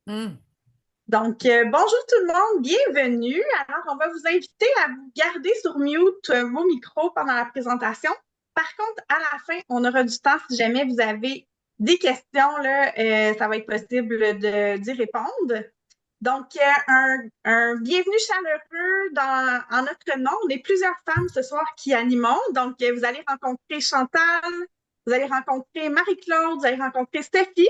Hmm. Donc, bonjour tout le monde, bienvenue. Alors, on va vous inviter à vous garder sur mute vos micros pendant la présentation. Par contre, à la fin, on aura du temps si jamais vous avez des questions, là, ça va être possible d'y répondre. Donc, un bienvenue chaleureux en notre nom. On est plusieurs femmes ce soir qui animons. Donc, vous allez rencontrer Chantal, vous allez rencontrer Marie-Claude, vous allez rencontrer Stéphie.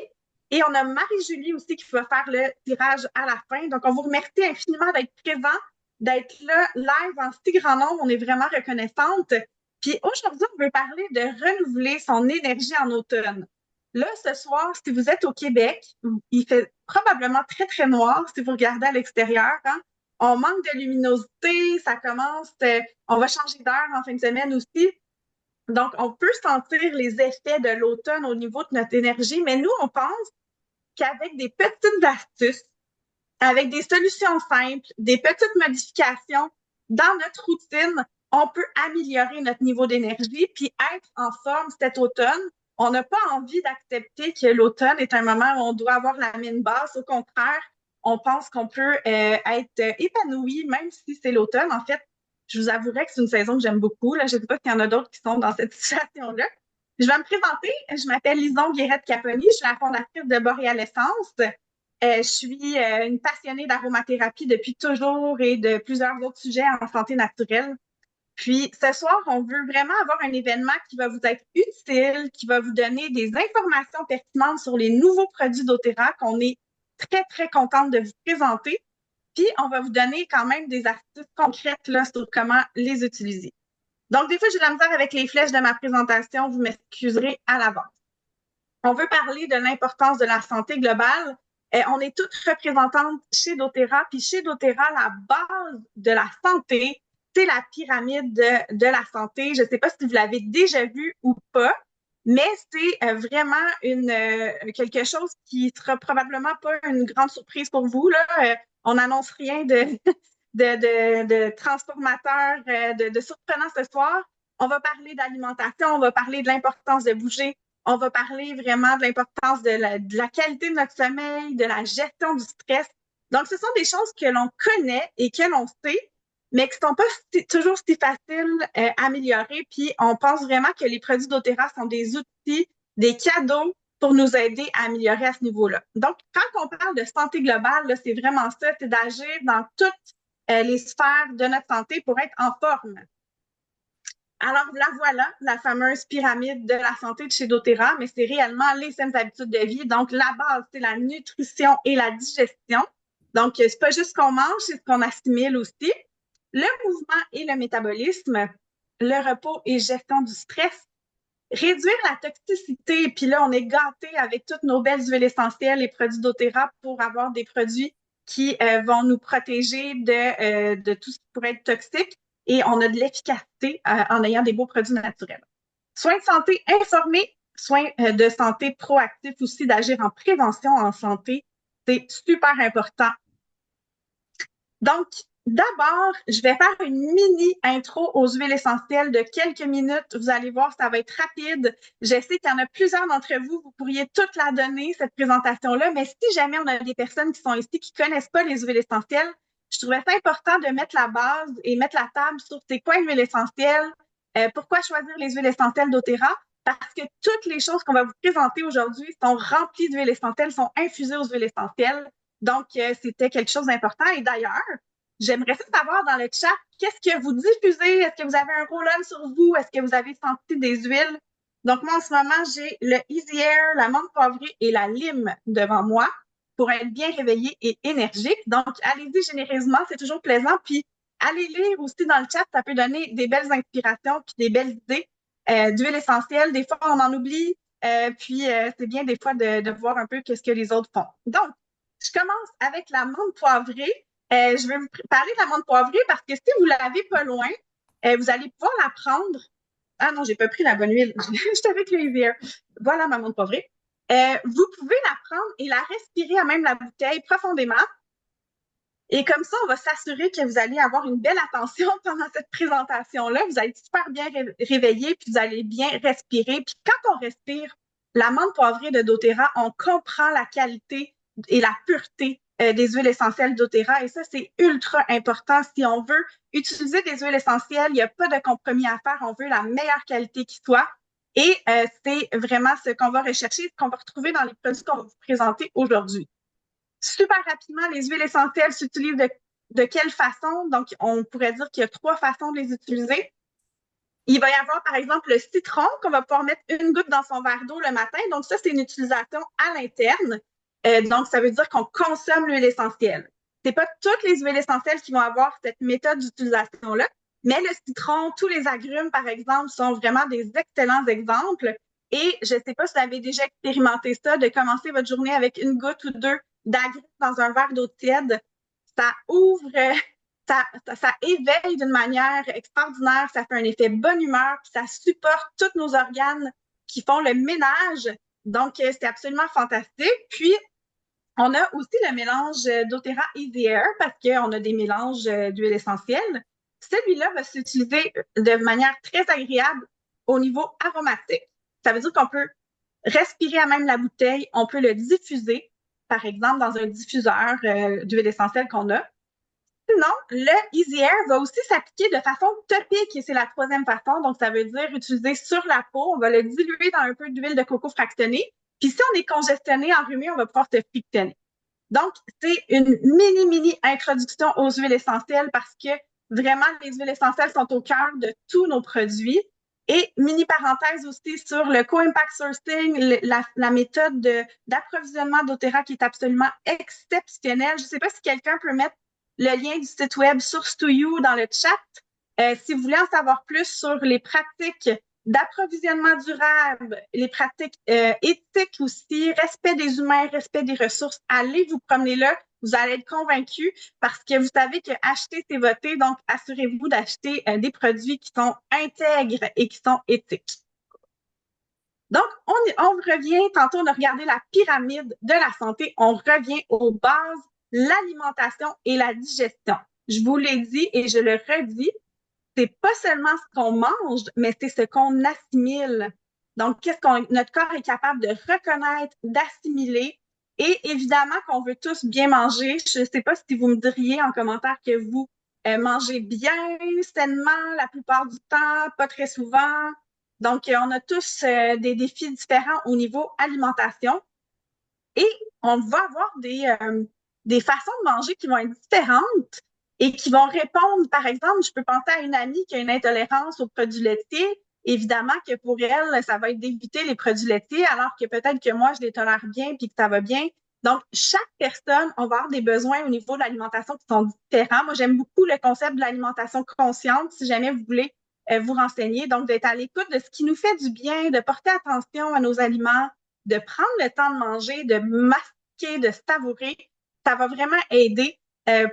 Et on a Marie-Julie aussi qui va faire le tirage à la fin. Donc, on vous remercie infiniment d'être présent, d'être là live en si grand nombre. On est vraiment reconnaissante. Puis aujourd'hui, on veut parler de renouveler son énergie en automne. Là, ce soir, si vous êtes au Québec, il fait probablement très, très noir si vous regardez à l'extérieur, hein. On manque de luminosité, ça commence, on va changer d'heure en fin de semaine aussi. Donc, on peut sentir les effets de l'automne au niveau de notre énergie, mais nous, on pense qu'avec des petites astuces, avec des solutions simples, des petites modifications dans notre routine, on peut améliorer notre niveau d'énergie puis être en forme cet automne. On n'a pas envie d'accepter que l'automne est un moment où on doit avoir la mine basse. Au contraire, on pense qu'on peut être épanoui même si c'est l'automne. En fait, je vous avouerai que c'est une saison que j'aime beaucoup. Là, je ne sais pas s'il y en a d'autres qui sont dans cette situation-là. Je vais me présenter. Je m'appelle Lison Guérette-Caponi. Je suis la fondatrice de Boréalessence. Je suis une passionnée d'aromathérapie depuis toujours et de plusieurs autres sujets en santé naturelle. Puis ce soir, on veut vraiment avoir un événement qui va vous être utile, qui va vous donner des informations pertinentes sur les nouveaux produits d'Otera qu'on est très, très contente de vous présenter. Puis on va vous donner quand même des astuces concrètes là, sur comment les utiliser. Donc, des fois, j'ai de la misère avec les flèches de ma présentation. Vous m'excuserez à l'avance. On veut parler de l'importance de la santé globale. On est toutes représentantes chez doTERRA, puis chez doTERRA, la base de la santé, c'est la pyramide de la santé. Je ne sais pas si vous l'avez déjà vu ou pas, mais c'est vraiment quelque chose qui sera probablement pas une grande surprise pour vous. Là. On n'annonce rien de transformateur, de surprenant ce soir. On va parler d'alimentation, on va parler de l'importance de bouger, on va parler vraiment de l'importance de la qualité de notre sommeil, de la gestion du stress. Donc, ce sont des choses que l'on connaît et que l'on sait, mais qui ne sont pas toujours si faciles à améliorer. Puis, on pense vraiment que les produits d'Otera sont des outils, des cadeaux pour nous aider à améliorer à ce niveau-là. Donc, quand on parle de santé globale, là, c'est vraiment ça, c'est d'agir dans toutes les sphères de notre santé pour être en forme. Alors, la voilà, la fameuse pyramide de la santé de chez doTERRA, mais c'est réellement les saines habitudes de vie. Donc, la base, c'est la nutrition et la digestion. Donc, c'est pas juste ce qu'on mange, c'est ce qu'on assimile aussi. Le mouvement et le métabolisme, le repos et gestion du stress, réduire la toxicité. Puis là, on est gâté avec toutes nos belles huiles essentielles et produits doTERRA pour avoir des produits qui vont nous protéger de tout ce qui pourrait être toxique et on a de l'efficacité en ayant des beaux produits naturels. Soins de santé informés, soins de santé proactifs aussi, d'agir en prévention en santé, c'est super important. Donc, d'abord, je vais faire une mini intro aux huiles essentielles de quelques minutes. Vous allez voir, ça va être rapide. Je sais qu'il y en a plusieurs d'entre vous, vous pourriez toute la donner, cette présentation-là, mais si jamais on a des personnes qui sont ici qui ne connaissent pas les huiles essentielles, je trouvais ça important de mettre la base et mettre la table sur c'est quoi une huile essentielle, pourquoi choisir les huiles essentielles d'Otera, parce que toutes les choses qu'on va vous présenter aujourd'hui sont remplies d'huiles essentielles, sont infusées aux huiles essentielles. Donc, c'était quelque chose d'important. Et d'ailleurs, j'aimerais savoir dans le chat, qu'est-ce que vous diffusez? Est-ce que vous avez un roll-on sur vous? Est-ce que vous avez senti des huiles? Donc, moi, en ce moment, j'ai le Easy Air, la menthe poivrée et la lime devant moi pour être bien réveillée et énergique. Donc, allez-y généreusement, c'est toujours plaisant. Puis, allez lire aussi dans le chat, ça peut donner des belles inspirations puis des belles idées d'huile essentielle. Des fois, on en oublie. C'est bien des fois de voir un peu qu'est-ce que les autres font. Donc, je commence avec la menthe poivrée. Je vais vous parler de la menthe poivrée parce que si vous l'avez pas loin, vous allez pouvoir la prendre. Ah non, j'ai pas pris la bonne huile. J'étais avec le Evier. Voilà ma menthe poivrée. Vous pouvez la prendre et la respirer à même la bouteille profondément. Et comme ça, on va s'assurer que vous allez avoir une belle attention pendant cette présentation-là. Vous allez être super bien réveillé, puis vous allez bien respirer. Puis quand on respire la menthe poivrée de doTERRA, on comprend la qualité et la pureté des huiles essentielles doTERRA. Et ça, c'est ultra important. Si on veut utiliser des huiles essentielles, il n'y a pas de compromis à faire. On veut la meilleure qualité qui soit. Et c'est vraiment ce qu'on va rechercher, ce qu'on va retrouver dans les produits qu'on va vous présenter aujourd'hui. Super rapidement, les huiles essentielles s'utilisent de quelle façon? Donc, on pourrait dire qu'il y a 3 façons de les utiliser. Il va y avoir, par exemple, le citron qu'on va pouvoir mettre une goutte dans son verre d'eau le matin. Donc, ça, c'est une utilisation à l'interne. Donc, ça veut dire qu'on consomme l'huile essentielle. C'est pas toutes les huiles essentielles qui vont avoir cette méthode d'utilisation-là, mais le citron, tous les agrumes, par exemple, sont vraiment des excellents exemples. Et je ne sais pas si vous avez déjà expérimenté ça, de commencer votre journée avec une goutte ou deux d'agrumes dans un verre d'eau tiède. Ça ouvre ça éveille d'une manière extraordinaire, ça fait un effet bonne humeur, puis ça supporte tous nos organes qui font le ménage. Donc, c'est absolument fantastique. Puis, on a aussi le mélange doTERRA Easy Air parce qu'on a des mélanges d'huile essentielle. Celui-là va s'utiliser de manière très agréable au niveau aromatique. Ça veut dire qu'on peut respirer à même la bouteille, on peut le diffuser, par exemple, dans un diffuseur d'huile essentielle qu'on a. Sinon, le Easy Air va aussi s'appliquer de façon topique et c'est la troisième façon. Donc, ça veut dire utiliser sur la peau. On va le diluer dans un peu d'huile de coco fractionnée. Puis, si on est congestionné, enrhumé, on va pouvoir se frictionner. Donc, c'est une mini introduction aux huiles essentielles parce que vraiment, les huiles essentielles sont au cœur de tous nos produits. Et mini parenthèse aussi sur le co-impact sourcing, la méthode d'approvisionnement doTERRA qui est absolument exceptionnelle. Je ne sais pas si quelqu'un peut mettre le lien du site web Source2You dans le chat. Si vous voulez en savoir plus sur les pratiques d'approvisionnement durable, les pratiques éthiques aussi, respect des humains, respect des ressources, allez vous promener là. Vous allez être convaincus parce que vous savez que acheter, c'est voter. Donc, assurez-vous d'acheter des produits qui sont intègres et qui sont éthiques. Donc, on revient, tantôt on a regardé la pyramide de la santé, on revient aux bases, l'alimentation et la digestion. Je vous l'ai dit et je le redis, c'est pas seulement ce qu'on mange, mais c'est ce qu'on assimile. Donc, notre corps est capable de reconnaître, d'assimiler. Et évidemment qu'on veut tous bien manger. Je ne sais pas si vous me diriez en commentaire que vous mangez bien, sainement, la plupart du temps, pas très souvent. Donc, on a tous des défis différents au niveau alimentation. Et on va avoir des façons de manger qui vont être différentes et qui vont répondre, par exemple, je peux penser à une amie qui a une intolérance aux produits laitiers. Évidemment que pour elle, ça va être d'éviter les produits laitiers, alors que peut-être que moi, je les tolère bien puis que ça va bien. Donc, chaque personne, on va avoir des besoins au niveau de l'alimentation qui sont différents. Moi, j'aime beaucoup le concept de l'alimentation consciente, si jamais vous voulez vous renseigner. Donc, d'être à l'écoute de ce qui nous fait du bien, de porter attention à nos aliments, de prendre le temps de manger, de masquer, de savourer. Ça va vraiment aider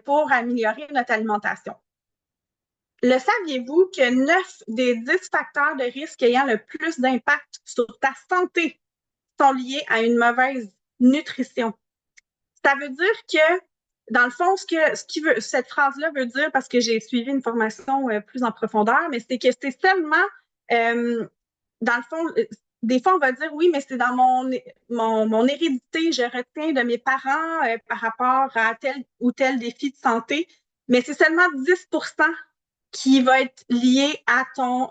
pour améliorer notre alimentation. Le saviez-vous que 9 des 10 facteurs de risque ayant le plus d'impact sur ta santé sont liés à une mauvaise nutrition? Ça veut dire que, dans le fond, cette phrase-là veut dire, parce que j'ai suivi une formation plus en profondeur, mais c'est que c'est seulement, dans le fond, des fois, on va dire, oui, mais c'est dans mon hérédité, je retiens de mes parents par rapport à tel ou tel défi de santé, mais c'est seulement 10% qui va être lié à ton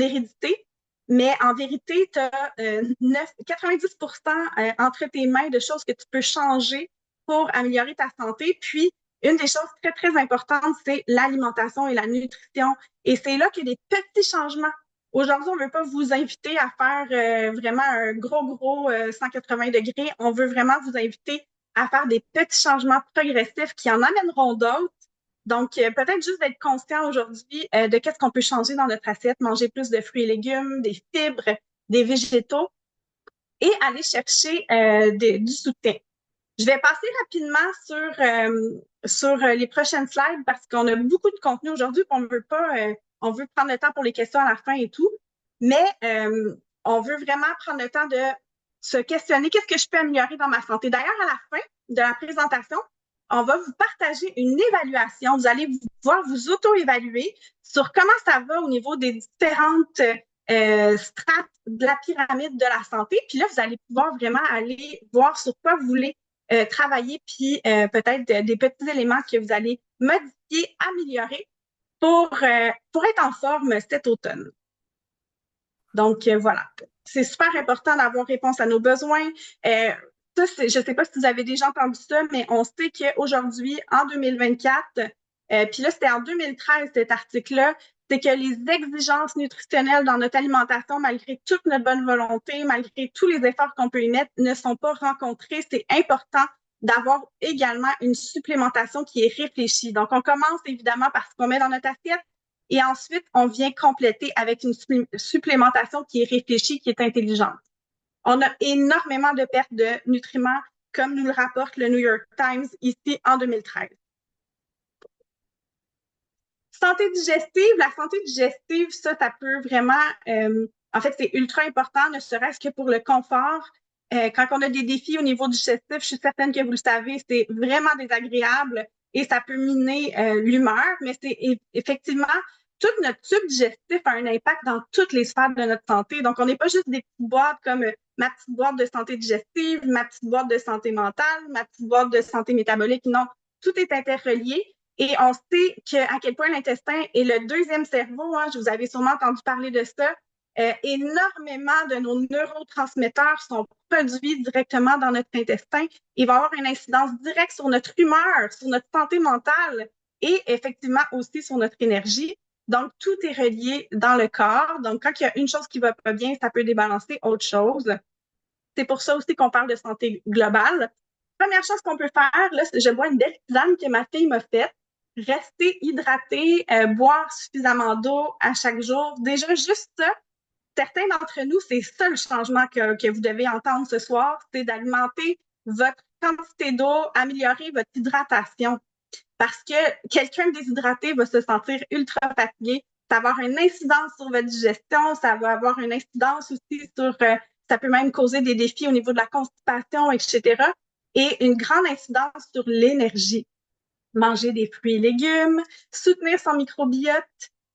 hérédité. Mais en vérité, tu as 90% entre tes mains de choses que tu peux changer pour améliorer ta santé. Puis, une des choses très, très importantes, c'est l'alimentation et la nutrition. Et c'est là qu'il y a des petits changements. Aujourd'hui, on ne veut pas vous inviter à faire vraiment un gros 180 degrés. On veut vraiment vous inviter à faire des petits changements progressifs qui en amèneront d'autres. Donc, peut-être juste d'être conscient aujourd'hui de qu'est-ce qu'on peut changer dans notre assiette, manger plus de fruits et légumes, des fibres, des végétaux et aller chercher du soutien. Je vais passer rapidement sur les prochaines slides parce qu'on a beaucoup de contenu aujourd'hui qu'on veut pas, on veut prendre le temps pour les questions à la fin et tout, mais on veut vraiment prendre le temps de se questionner qu'est-ce que je peux améliorer dans ma santé. D'ailleurs, à la fin de la présentation, on va vous partager une évaluation. Vous allez pouvoir vous auto-évaluer sur comment ça va au niveau des différentes strates de la pyramide de la santé. Puis là, vous allez pouvoir vraiment aller voir sur quoi vous voulez travailler, puis peut-être des petits éléments que vous allez modifier, améliorer pour être en forme cet automne. Donc, voilà. C'est super important d'avoir réponse à nos besoins. Ça, je ne sais pas si vous avez déjà entendu ça, mais on sait qu'aujourd'hui, en 2024, puis là, c'était en 2013, cet article-là, c'est que les exigences nutritionnelles dans notre alimentation, malgré toute notre bonne volonté, malgré tous les efforts qu'on peut y mettre, ne sont pas rencontrées. C'est important d'avoir également une supplémentation qui est réfléchie. Donc, on commence évidemment par ce qu'on met dans notre assiette, et ensuite, on vient compléter avec une supplémentation qui est réfléchie, qui est intelligente. On a énormément de pertes de nutriments, comme nous le rapporte le New York Times ici en 2013. Santé digestive, la santé digestive, ça peut vraiment, en fait, c'est ultra important, ne serait-ce que pour le confort. Quand on a des défis au niveau digestif, je suis certaine que vous le savez, c'est vraiment désagréable et ça peut miner l'humeur, mais c'est effectivement, tout notre tube digestif a un impact dans toutes les sphères de notre santé. Donc, on n'est pas juste des petites boîtes comme ma petite boîte de santé digestive, ma petite boîte de santé mentale, ma petite boîte de santé métabolique. Non, tout est interrelié. Et on sait à quel point l'intestin est le deuxième cerveau. Hein, je vous avais sûrement entendu parler de ça. Énormément de nos neurotransmetteurs sont produits directement dans notre intestin. Il va y avoir une incidence directe sur notre humeur, sur notre santé mentale et effectivement aussi sur notre énergie. Donc, tout est relié dans le corps. Donc, quand il y a une chose qui va pas bien, ça peut débalancer autre chose. C'est pour ça aussi qu'on parle de santé globale. Première chose qu'on peut faire, là, je bois une belle tisane que ma fille m'a faite. Rester hydraté, boire suffisamment d'eau à chaque jour. Déjà, juste ça, certains d'entre nous, c'est ça le changement que vous devez entendre ce soir, c'est d'alimenter votre quantité d'eau, améliorer votre hydratation. Parce que quelqu'un déshydraté va se sentir ultra fatigué. Ça va avoir une incidence sur votre digestion, ça va avoir une incidence aussi sur, ça peut même causer des défis au niveau de la constipation, etc. Et une grande incidence sur l'énergie. Manger des fruits et légumes, soutenir son microbiote,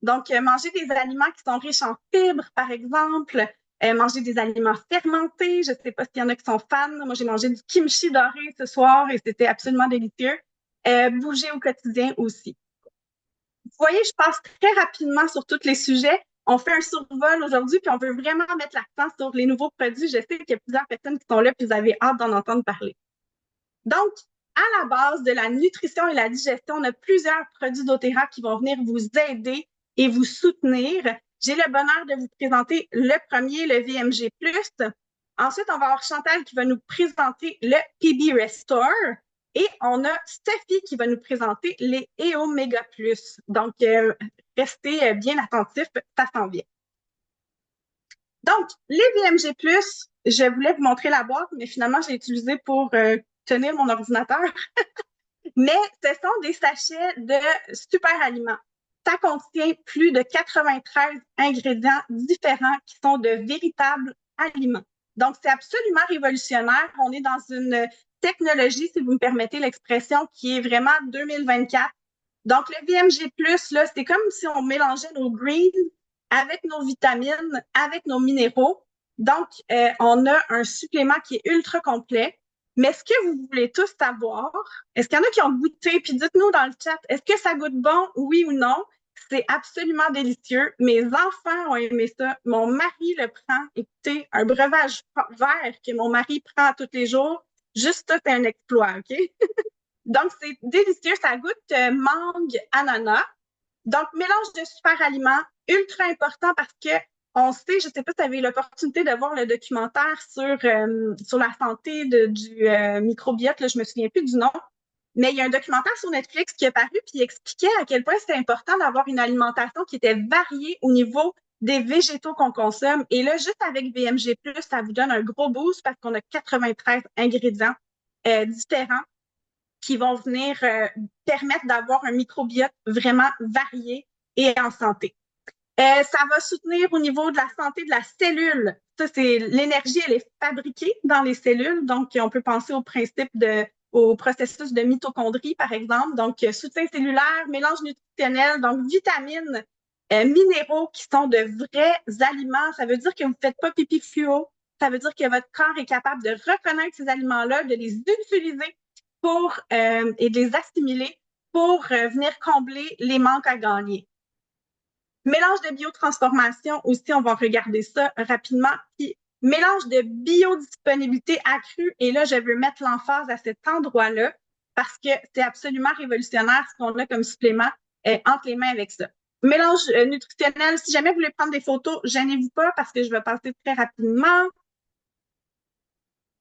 donc manger des aliments qui sont riches en fibres, par exemple, manger des aliments fermentés. Je ne sais pas s'il y en a qui sont fans. Moi, j'ai mangé du kimchi doré ce soir et c'était absolument délicieux. Bouger au quotidien aussi. Vous voyez, je passe très rapidement sur tous les sujets. On fait un survol aujourd'hui, puis on veut vraiment mettre l'accent sur les nouveaux produits. Je sais qu'il y a plusieurs personnes qui sont là, puis vous avez hâte d'en entendre parler. Donc, à la base de la nutrition et la digestion, on a plusieurs produits doTERRA qui vont venir vous aider et vous soutenir. J'ai le bonheur de vous présenter le premier, le VMG+. Ensuite, on va avoir Chantal qui va nous présenter le PB Restore. Et on a Steffi qui va nous présenter les EOMega+. Donc, restez bien attentifs, ça s'en vient. Donc, les VMG+, je voulais vous montrer la boîte, mais finalement, j'ai utilisé pour tenir mon ordinateur. Mais ce sont des sachets de super aliments. Ça contient plus de 93 ingrédients différents qui sont de véritables aliments. Donc, c'est absolument révolutionnaire. On est dans une technologie, si vous me permettez l'expression, qui est vraiment 2024. Donc, le VMG+, là, c'est comme si on mélangeait nos greens avec nos vitamines, avec nos minéraux. Donc, on a un supplément qui est ultra complet. Mais est-ce que vous voulez tous savoir? Est-ce qu'il y en a qui ont goûté? Puis dites-nous dans le chat, est-ce que ça goûte bon, oui ou non? C'est absolument délicieux. Mes enfants ont aimé ça. Mon mari le prend. Écoutez, un breuvage vert que mon mari prend tous les jours, juste ça, c'est un exploit, OK? Donc, c'est délicieux. Ça goûte mangue, ananas. Donc, mélange de super aliments, ultra important parce que on sait, je ne sais pas si tu avais eu l'opportunité de voir le documentaire sur la santé du microbiote, là, je me souviens plus du nom, mais il y a un documentaire sur Netflix qui est paru puis il expliquait à quel point c'était important d'avoir une alimentation qui était variée au niveau des végétaux qu'on consomme. Et là, juste avec VMG+, ça vous donne un gros boost parce qu'on a 93 ingrédients différents qui vont venir permettre d'avoir un microbiote vraiment varié et en santé. Ça va soutenir au niveau de la santé de la cellule. Ça, c'est l'énergie, elle est fabriquée dans les cellules. Donc, on peut penser au processus de mitochondrie, par exemple. Donc, soutien cellulaire, mélange nutritionnel, donc vitamines, minéraux qui sont de vrais aliments. Ça veut dire que vous ne faites pas pipi fluo. Ça veut dire que votre corps est capable de reconnaître ces aliments-là, de les utiliser et de les assimiler pour venir combler les manques à gagner. Mélange de biotransformation aussi, on va regarder ça rapidement. Puis, mélange de biodisponibilité accrue. Et là, je veux mettre l'emphase à cet endroit-là parce que c'est absolument révolutionnaire ce qu'on a comme supplément entre les mains avec ça. Mélange nutritionnel, si jamais vous voulez prendre des photos, gênez-vous pas parce que je vais passer très rapidement.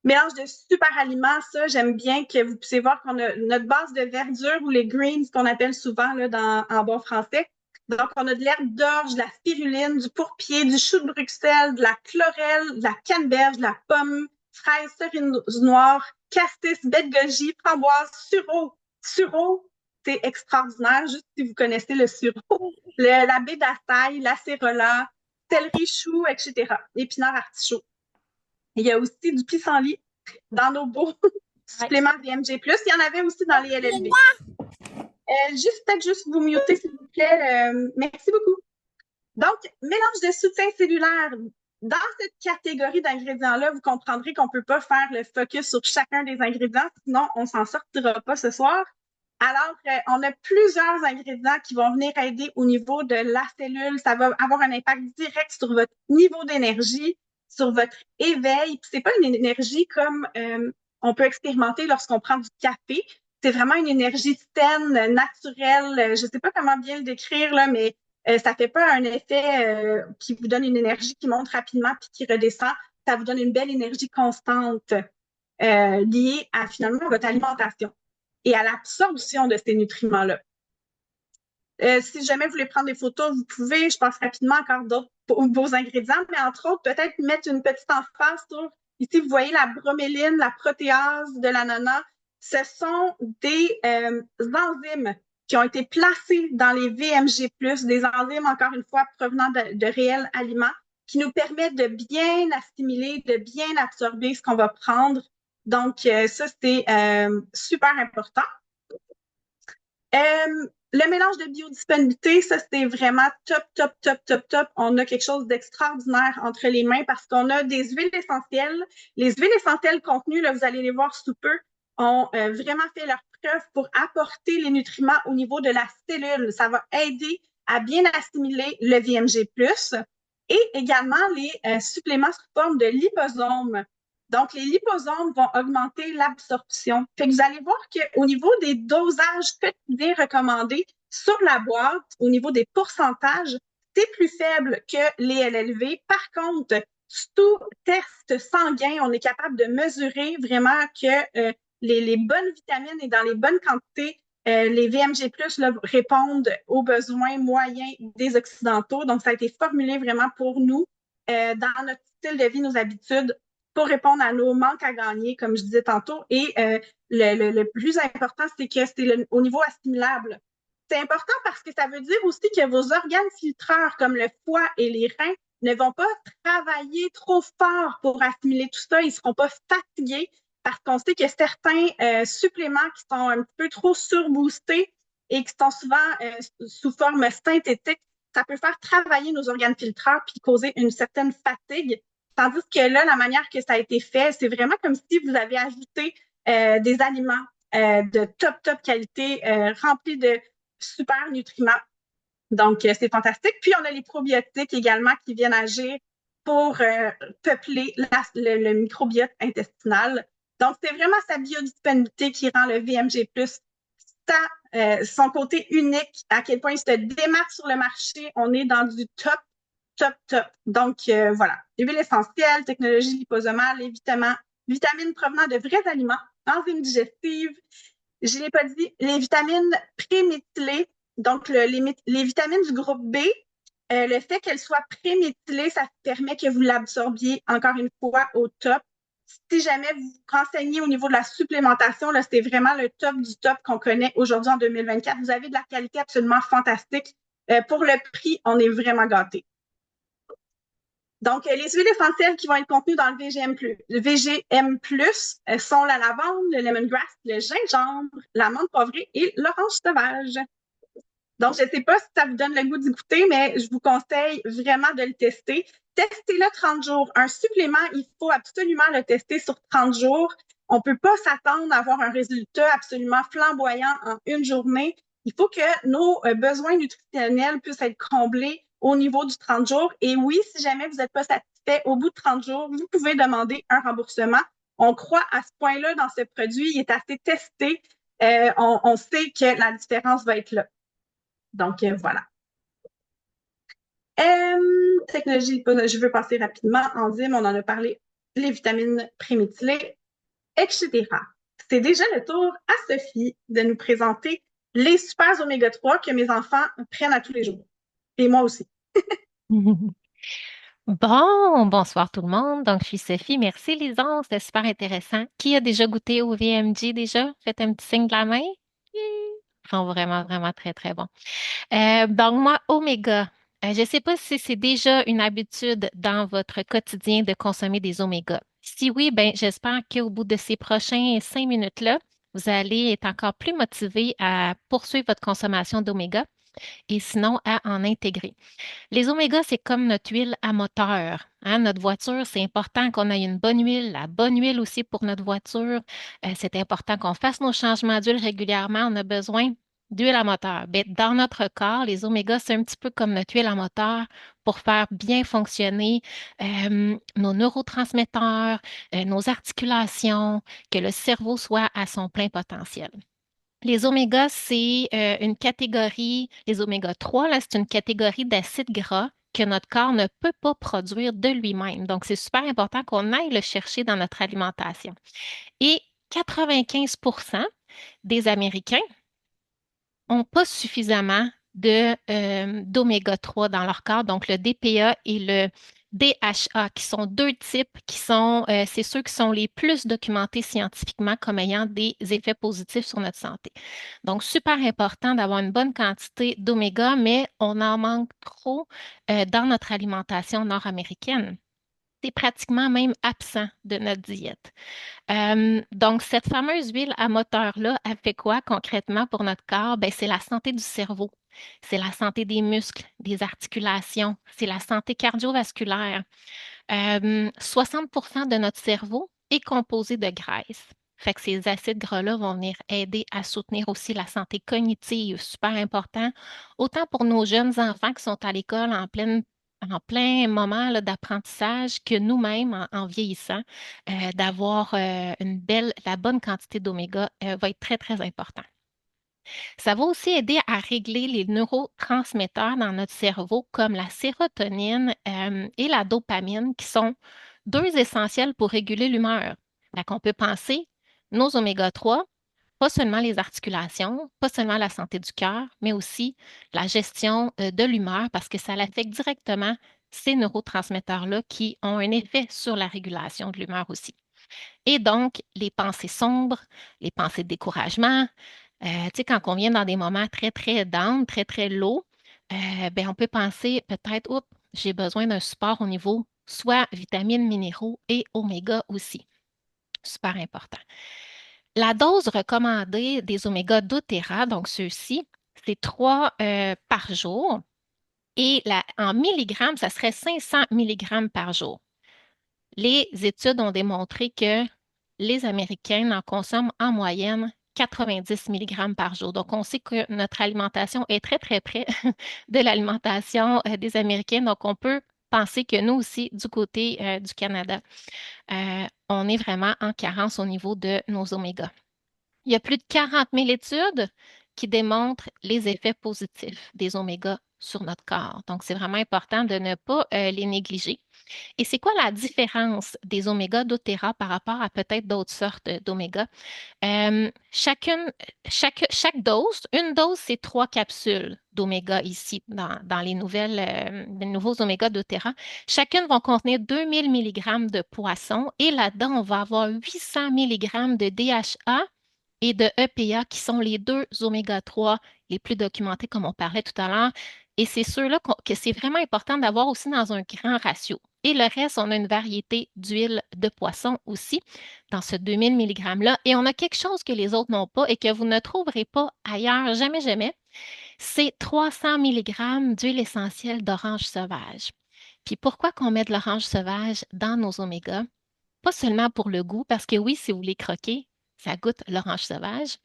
Mélange de super aliments, ça, j'aime bien que vous puissiez voir qu'on a notre base de verdure ou les greens qu'on appelle souvent là, en bon français. Donc, on a de l'herbe d'orge, de la spiruline, du pourpier, du chou de Bruxelles, de la chlorelle, de la canneberge, de la pomme, fraise, cerise noire, cassis, baie de goji, framboise, sureau. Sureau, c'est extraordinaire, juste si vous connaissez le sureau. La baie d'açaï, l'acérola, céleri, chou, etc. Épinards artichauts. Il y a aussi du pissenlit dans nos beaux suppléments VMG+. Il y en avait aussi dans les LLV. Peut-être juste vous muter, s'il vous plaît. Merci beaucoup. Donc, mélange de soutien cellulaire. Dans cette catégorie d'ingrédients-là, vous comprendrez qu'on ne peut pas faire le focus sur chacun des ingrédients, sinon on ne s'en sortira pas ce soir. Alors, on a plusieurs ingrédients qui vont venir aider au niveau de la cellule. Ça va avoir un impact direct sur votre niveau d'énergie, sur votre éveil. Puis c'est pas une énergie comme on peut expérimenter lorsqu'on prend du café. C'est vraiment une énergie saine, naturelle. Je sais pas comment bien le décrire, là, mais ça fait pas un effet qui vous donne une énergie qui monte rapidement puis qui redescend. Ça vous donne une belle énergie constante liée à finalement votre alimentation et à l'absorption de ces nutriments-là. Si jamais vous voulez prendre des photos, vous pouvez. Je passe rapidement encore d'autres beaux ingrédients, mais entre autres, peut-être mettre une petite emphase sur, ici, vous voyez la broméline, la protéase de l'ananas. Ce sont des enzymes qui ont été placés dans les VMG+, des enzymes, encore une fois, provenant de réels aliments, qui nous permettent de bien assimiler, de bien absorber ce qu'on va prendre. Donc, ça, c'est super important. Le mélange de biodisponibilité, ça, c'est vraiment top, top, top, top, top. On a quelque chose d'extraordinaire entre les mains parce qu'on a des huiles essentielles. Les huiles essentielles contenues, là, vous allez les voir sous peu, ont vraiment fait leur preuve pour apporter les nutriments au niveau de la cellule. Ça va aider à bien assimiler le VMG+, et également les suppléments sous forme de liposomes. Donc, les liposomes vont augmenter l'absorption. Fait que vous allez voir qu'au niveau des dosages quotidiens recommandés sur la boîte, au niveau des pourcentages, c'est plus faible que les LLV. Par contre, sous test sanguin, on est capable de mesurer vraiment que les bonnes vitamines et dans les bonnes quantités, les VMG+, là, répondent aux besoins moyens des Occidentaux. Donc, ça a été formulé vraiment pour nous dans notre style de vie, nos habitudes, pour répondre à nos manques à gagner, comme je disais tantôt. Et le plus important, c'est que c'est au niveau assimilable. C'est important parce que ça veut dire aussi que vos organes filtreurs, comme le foie et les reins, ne vont pas travailler trop fort pour assimiler tout ça. Ils ne seront pas fatigués parce qu'on sait que certains suppléments qui sont un peu trop surboostés et qui sont souvent sous forme synthétique, ça peut faire travailler nos organes filtreurs puis causer une certaine fatigue. Tandis que là, la manière que ça a été fait, c'est vraiment comme si vous avez ajouté des aliments de top, top qualité, remplis de super nutriments. Donc, c'est fantastique. Puis, on a les probiotiques également qui viennent agir pour peupler le microbiote intestinal. Donc, c'est vraiment sa biodisponibilité qui rend le VMG+, son côté unique, à quel point il se démarque sur le marché. On est dans du top, top, top. Donc, voilà. Les huiles essentielles, technologie liposomale, les vitamines provenant de vrais aliments, enzymes digestives. Je ne l'ai pas dit, les vitamines préméthylées, donc les vitamines du groupe B, le fait qu'elles soient préméthylées, ça permet que vous l'absorbiez encore une fois au top. Si jamais vous vous renseignez au niveau de la supplémentation, là, c'est vraiment le top du top qu'on connaît aujourd'hui en 2024. Vous avez de la qualité absolument fantastique. Pour le prix, on est vraiment gâtés. Donc, les huiles essentielles qui vont être contenues dans le VGM+, sont la lavande, le lemongrass, le gingembre, la menthe poivrée et l'orange sauvage. Donc, je ne sais pas si ça vous donne le goût d'y goûter, mais je vous conseille vraiment de le tester. Testez-le 30 jours. Un supplément, il faut absolument le tester sur 30 jours. On ne peut pas s'attendre à avoir un résultat absolument flamboyant en une journée. Il faut que nos besoins nutritionnels puissent être comblés au niveau du 30 jours. Et oui, si jamais vous n'êtes pas satisfait au bout de 30 jours, vous pouvez demander un remboursement. On croit à ce point-là dans ce produit. Il est assez testé. On sait que la différence va être là. Donc, voilà. Technologie, je veux passer rapidement. Enzymes, on en a parlé. Les vitamines préméthylées, etc. C'est déjà le tour à Sophie de nous présenter les super oméga 3 que mes enfants prennent à tous les jours. Et moi aussi. Bon, bonsoir tout le monde. Donc, je suis Sophie. Merci, Lison. C'était super intéressant. Qui a déjà goûté au VMG déjà? Faites un petit signe de la main. Ils sont vraiment, vraiment très, très bons. Donc, moi, Oméga. Je ne sais pas si c'est déjà une habitude dans votre quotidien de consommer des omégas. Si oui, ben, j'espère qu'au bout de ces prochains 5 minutes-là, vous allez être encore plus motivé à poursuivre votre consommation d'oméga et sinon à en intégrer. Les omégas, c'est comme notre huile à moteur. Hein. Notre voiture, c'est important qu'on ait une bonne huile, la bonne huile aussi pour notre voiture. C'est important qu'on fasse nos changements d'huile régulièrement. On a besoin d'huile à moteur. Ben, dans notre corps, les omégas, c'est un petit peu comme notre huile à moteur pour faire bien fonctionner nos neurotransmetteurs, nos articulations, que le cerveau soit à son plein potentiel. Les omégas, c'est une catégorie, les oméga 3, là, c'est une catégorie d'acides gras que notre corps ne peut pas produire de lui-même. Donc, c'est super important qu'on aille le chercher dans notre alimentation. Et 95% des Américains n'ont pas suffisamment d'oméga 3 dans leur corps, donc le DPA et le DHA, qui sont deux types c'est ceux qui sont les plus documentés scientifiquement comme ayant des effets positifs sur notre santé. Donc, super important d'avoir une bonne quantité d'oméga, mais on en manque trop dans notre alimentation nord-américaine. C'est pratiquement même absent de notre diète. Donc, cette fameuse huile à moteur-là, elle fait quoi concrètement pour notre corps? Ben, c'est la santé du cerveau, c'est la santé des muscles, des articulations, c'est la santé cardiovasculaire. 60% de notre cerveau est composé de graisse. Fait que ces acides gras-là vont venir aider à soutenir aussi la santé cognitive, super important, autant pour nos jeunes enfants qui sont à l'école en plein moment là, d'apprentissage que nous-mêmes, en vieillissant, d'avoir la bonne quantité d'oméga va être très, très important. Ça va aussi aider à régler les neurotransmetteurs dans notre cerveau, comme la sérotonine et la dopamine, qui sont deux essentiels pour réguler l'humeur. Fait qu'on peut penser nos oméga 3, pas seulement les articulations, pas seulement la santé du cœur, mais aussi la gestion de l'humeur, parce que ça affecte directement ces neurotransmetteurs-là qui ont un effet sur la régulation de l'humeur aussi. Et donc, les pensées sombres, les pensées de découragement, tu sais, quand on vient dans des moments très, très down, très, très low, ben, on peut penser peut-être, oups, j'ai besoin d'un support au niveau soit vitamines, minéraux et oméga aussi. Super important. La dose recommandée des oméga doTERRA, donc ceux-ci, c'est 3 par jour. Et en milligrammes, ça serait 500 milligrammes par jour. Les études ont démontré que les Américains en consomment en moyenne 90 milligrammes par jour. Donc, on sait que notre alimentation est très, très près de l'alimentation des Américains. Donc, on peut penser que nous aussi, du côté du Canada, on est vraiment en carence au niveau de nos omégas. Il y a plus de 40 000 études qui démontrent les effets positifs des omégas sur notre corps. Donc, c'est vraiment important de ne pas les négliger. Et c'est quoi la différence des oméga doTERRA par rapport à peut-être d'autres sortes d'oméga? Chaque dose, une dose, c'est 3 capsules d'oméga ici dans les nouveaux oméga doTERRA. Chacune va contenir 2000 mg de poisson et là-dedans, on va avoir 800 mg de DHA et de EPA qui sont les deux oméga 3 les plus documentés, comme on parlait tout à l'heure. Et c'est ceux-là que c'est vraiment important d'avoir aussi dans un grand ratio. Et le reste, on a une variété d'huile de poisson aussi dans ce 2000 mg-là. Et on a quelque chose que les autres n'ont pas et que vous ne trouverez pas ailleurs, jamais, jamais. c'est 300 mg d'huile essentielle d'orange sauvage. Puis pourquoi qu'on met de l'orange sauvage dans nos omégas? Pas seulement pour le goût, parce que oui, si vous les croquez, ça goûte l'orange sauvage,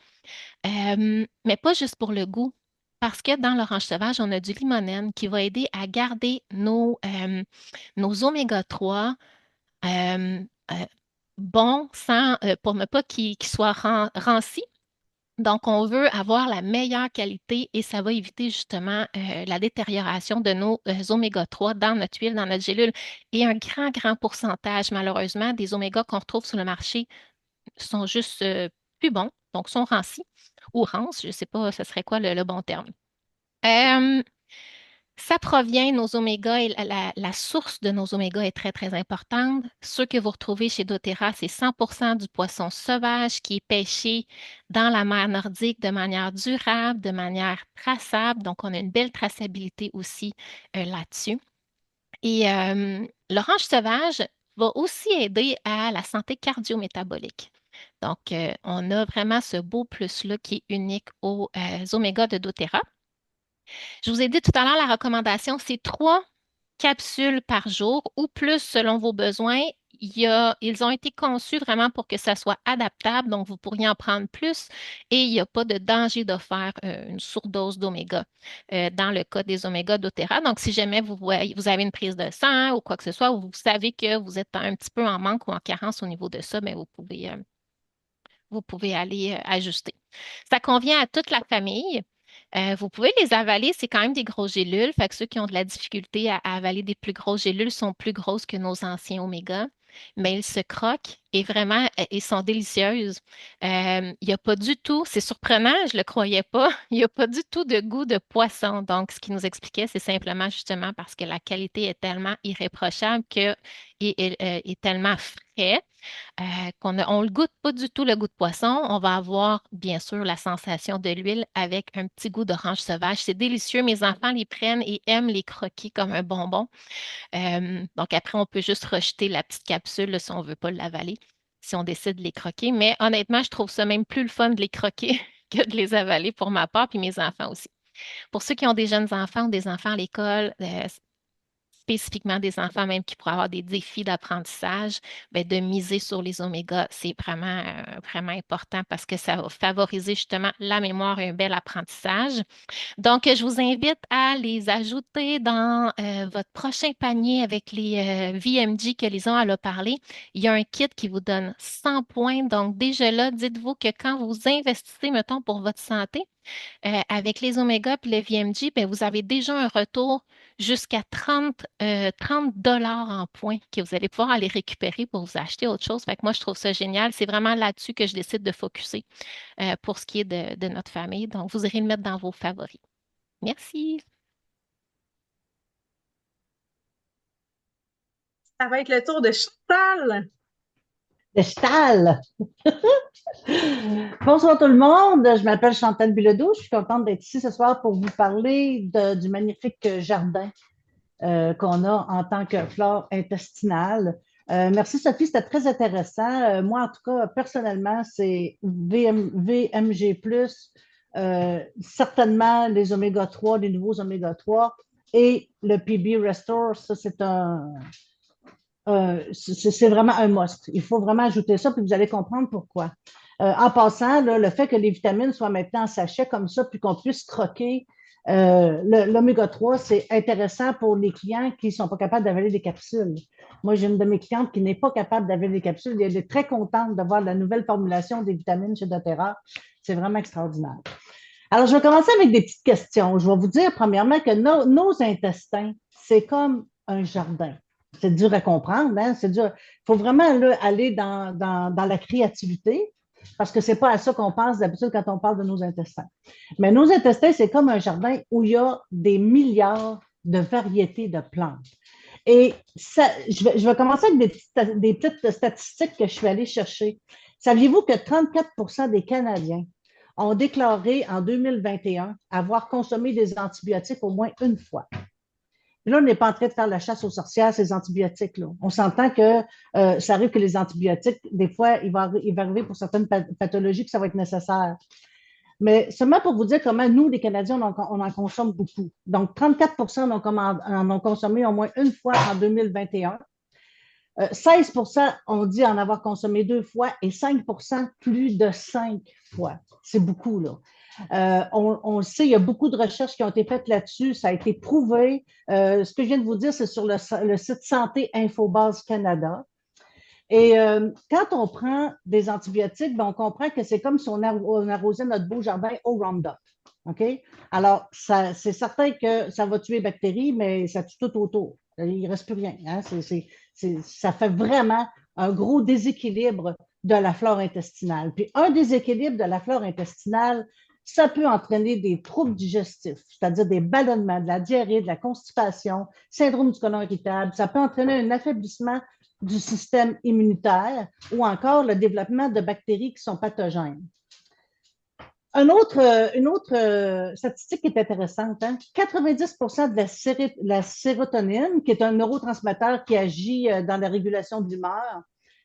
mais pas juste pour le goût. Parce que dans l'orange sauvage, on a du limonène qui va aider à garder nos oméga 3 euh, euh, bons pour ne pas qu'ils soient rancis. Donc, on veut avoir la meilleure qualité et ça va éviter justement la détérioration de nos oméga 3 dans notre huile, dans notre gélule. Et un grand, grand pourcentage, malheureusement, des oméga qu'on retrouve sur le marché sont juste plus bons, donc sont rancis ou rances, je ne sais pas ce serait quoi le bon terme. Euh, Ça provient, nos omégas, et la source de nos omégas est très, très importante. Ceux que vous retrouvez chez doTERRA, c'est 100% du poisson sauvage qui est pêché dans la mer nordique de manière durable, de manière traçable. Donc, on a une belle traçabilité aussi là-dessus. Et l'orange sauvage va aussi aider à la santé cardio-métabolique. Donc, on a vraiment ce beau plus-là qui est unique aux omégas de doTERRA. Je vous ai dit tout à l'heure, la recommandation, c'est 3 capsules par jour ou plus selon vos besoins. Ils ont été conçus vraiment pour que ça soit adaptable, donc vous pourriez en prendre plus et il n'y a pas de danger de faire une surdose d'oméga dans le cas des oméga doTERRA. Donc, si jamais vous avez une prise de sang ou quoi que ce soit, ou vous savez que vous êtes un petit peu en manque ou en carence au niveau de ça, mais vous pouvez aller ajuster. Ça convient à toute la famille. Vous pouvez les avaler, c'est quand même des grosses gélules. Fait que ceux qui ont de la difficulté à avaler des plus grosses gélules sont plus grosses que nos anciens oméga, mais ils se croquent et vraiment, ils sont délicieuses. Il n'y a pas du tout, c'est surprenant, je ne le croyais pas, il n'y a pas du tout de goût de poisson. Donc, ce qui nous expliquait, c'est simplement justement parce que la qualité est tellement irréprochable et tellement frais on le goûte pas du tout le goût de poisson. On va avoir bien sûr la sensation de l'huile avec un petit goût d'orange sauvage. C'est délicieux. Mes enfants les prennent et aiment les croquer comme un bonbon. Donc après, on peut juste rejeter la petite capsule là, si on veut pas l'avaler, si on décide de les croquer. Mais honnêtement, je trouve ça même plus le fun de les croquer que de les avaler pour ma part, puis mes enfants aussi. Pour ceux qui ont des jeunes enfants ou des enfants à l'école, spécifiquement des enfants même qui pourraient avoir des défis d'apprentissage, ben, de miser sur les omégas, c'est vraiment, vraiment important parce que ça va favoriser justement la mémoire et un bel apprentissage. Donc, je vous invite à les ajouter dans votre prochain panier avec les VMG que Lison elle a parlé. Il y a un kit qui vous donne 100 points. Donc, déjà là, dites-vous que quand vous investissez, mettons, pour votre santé, avec les omégas et le VMG, ben, vous avez déjà un retour jusqu'à 30 dollars en points que vous allez pouvoir aller récupérer pour vous acheter autre chose. Fait que moi, je trouve ça génial. C'est vraiment là-dessus que je décide de focuser pour ce qui est de notre famille. Donc, vous irez le mettre dans vos favoris. Merci. Ça va être le tour de Chantal. Le Stal. Bonsoir tout le monde, je m'appelle Chantal Bilodeau, je suis contente d'être ici ce soir pour vous parler du magnifique jardin qu'on a en tant que flore intestinale. Merci Sophie, c'était très intéressant. Moi, en tout cas, personnellement, c'est VMG+, certainement les oméga 3, les nouveaux oméga 3 et le PB Restore, ça c'est vraiment un must. Il faut vraiment ajouter ça, puis vous allez comprendre pourquoi. En passant, là, le fait que les vitamines soient maintenant en sachet comme ça, puis qu'on puisse croquer l'oméga 3, c'est intéressant pour les clients qui ne sont pas capables d'avaler des capsules. Moi, j'ai une de mes clientes qui n'est pas capable d'avaler des capsules. Elle est très contente de voir la nouvelle formulation des vitamines chez doTERRA. C'est vraiment extraordinaire. Alors, je vais commencer avec des petites questions. Je vais vous dire, premièrement, que nos intestins, c'est comme un jardin. C'est dur à comprendre, hein? C'est dur. Il faut vraiment là, aller dans la créativité parce que ce n'est pas à ça qu'on pense d'habitude quand on parle de nos intestins. Mais nos intestins, c'est comme un jardin où il y a des milliards de variétés de plantes. Et ça, je vais commencer avec des petites statistiques que je suis allée chercher. Saviez-vous que 34 des Canadiens ont déclaré en 2021 avoir consommé des antibiotiques au moins une fois? Là, on n'est pas en train de faire la chasse aux sorcières, ces antibiotiques-là. On s'entend que ça arrive que les antibiotiques, des fois, il va arriver pour certaines pathologies que ça va être nécessaire. Mais seulement pour vous dire comment nous, les Canadiens, on en consomme beaucoup. Donc, 34 en ont consommé au moins une fois en 2021. 16 ont dit en avoir consommé 2 fois et 5 plus de 5 fois. C'est beaucoup, là. On le sait, il y a beaucoup de recherches qui ont été faites là-dessus. Ça a été prouvé. Ce que je viens de vous dire, c'est sur le site Santé Infobase Canada. Et quand on prend des antibiotiques, ben, on comprend que c'est comme si on arrosait notre beau jardin au Roundup. OK? Alors, c'est certain que ça va tuer les bactéries, mais ça tue tout autour. Il ne reste plus rien. Hein? Ça fait vraiment un gros déséquilibre de la flore intestinale. Puis, un déséquilibre de la flore intestinale, ça peut entraîner des troubles digestifs, c'est-à-dire des ballonnements, de la diarrhée, de la constipation, syndrome du côlon irritable. Ça peut entraîner un affaiblissement du système immunitaire ou encore le développement de bactéries qui sont pathogènes. Une autre statistique qui est intéressante, hein? 90 de la sérotonine, qui est un neurotransmetteur qui agit dans la régulation de l'humeur,